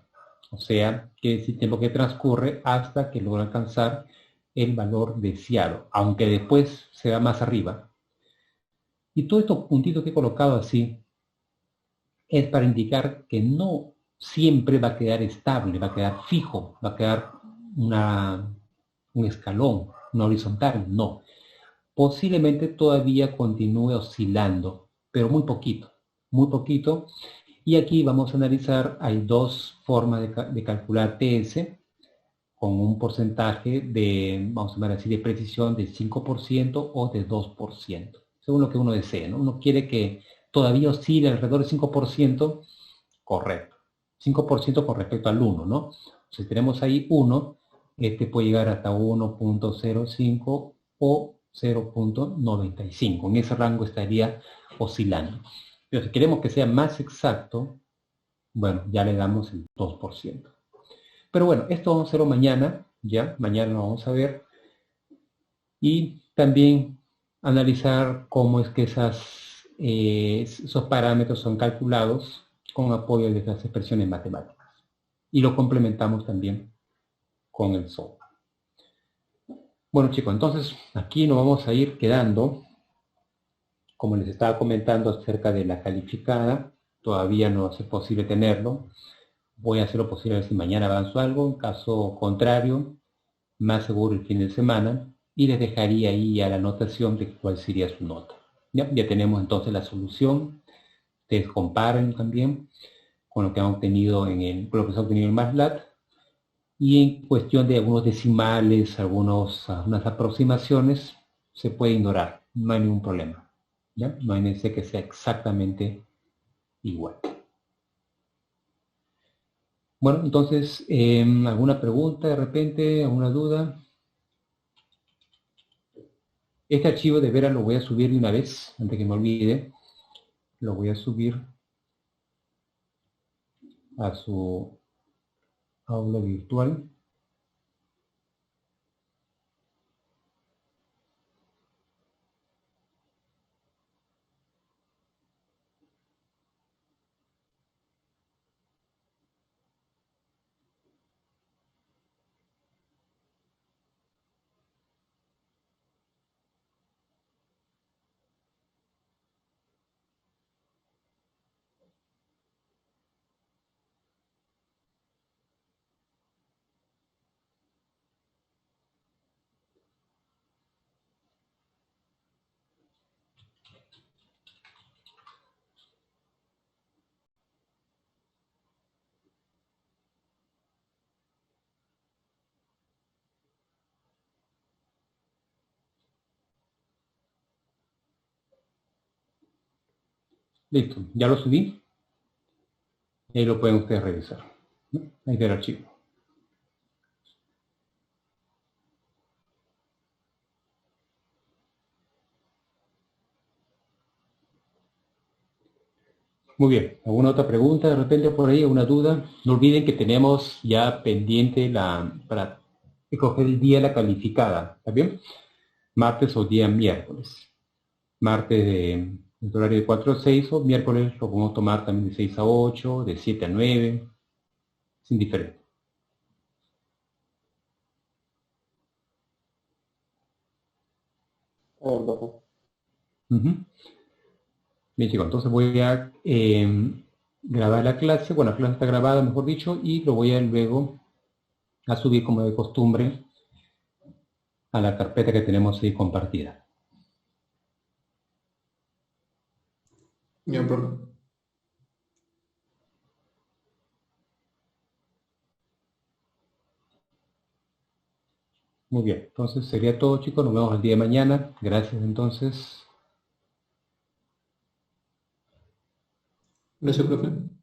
o sea, que es el tiempo que transcurre hasta que logra alcanzar el valor deseado, aunque después se va más arriba. Y todos estos puntitos que he colocado así es para indicar que no siempre va a quedar estable, va a quedar fijo, va a quedar un escalón, una horizontal, no. Posiblemente todavía continúe oscilando, pero muy poquito, muy poquito. Y aquí vamos a analizar, hay dos formas de calcular TS, con un porcentaje de, vamos a llamar así, de precisión de 5% o de 2%, según lo que uno desee, ¿no? Uno quiere que todavía oscile alrededor del 5%, correcto. 5% con respecto al 1, ¿no? Si tenemos ahí 1, este puede llegar hasta 1.05 o 0.95. En ese rango estaría oscilando. Pero si queremos que sea más exacto, bueno, ya le damos el 2%. Pero bueno, esto vamos a hacerlo mañana, ya, mañana lo vamos a ver. Y también analizar cómo es que esos parámetros son calculados con apoyo de las expresiones matemáticas. Y lo complementamos también con el software. Bueno chicos, entonces aquí nos vamos a ir quedando. Como les estaba comentando acerca de la calificada, todavía no es posible tenerlo. Voy a hacer lo posible a ver si mañana avanzo algo. En caso contrario, más seguro el fin de semana. Y les dejaría ahí ya la anotación de cuál sería su nota. Ya tenemos entonces la solución. Ustedes comparen también con lo que han obtenido con lo que se ha obtenido en MATLAB. Y en cuestión de algunos decimales, algunas aproximaciones, se puede ignorar. No hay ningún problema. ¿Ya? No hay necesidad que sea exactamente igual. Bueno, entonces, ¿alguna pregunta de repente? ¿Alguna duda? Este archivo de veras lo voy a subir de una vez, antes que me olvide. Lo voy a subir a su aula virtual. Listo, ya lo subí. Y ahí lo pueden ustedes revisar. ¿No? Ahí está el archivo. Muy bien, ¿alguna otra pregunta de repente por ahí? ¿Alguna duda? No olviden que tenemos ya pendiente para escoger el día de la calificada, ¿está bien? Martes o día miércoles. Martes el horario de 4 a 6, o miércoles lo podemos tomar también de 6 a 8, de 7 a 9, es indiferente. Ujú. Bien, chicos, entonces voy a grabar la clase, bueno, la clase está grabada, mejor dicho, y lo voy a luego a subir como de costumbre a la carpeta que tenemos ahí compartida. Ya, profe. Muy bien, entonces sería todo, chicos, nos vemos el día de mañana. Gracias, entonces. Gracias, profe.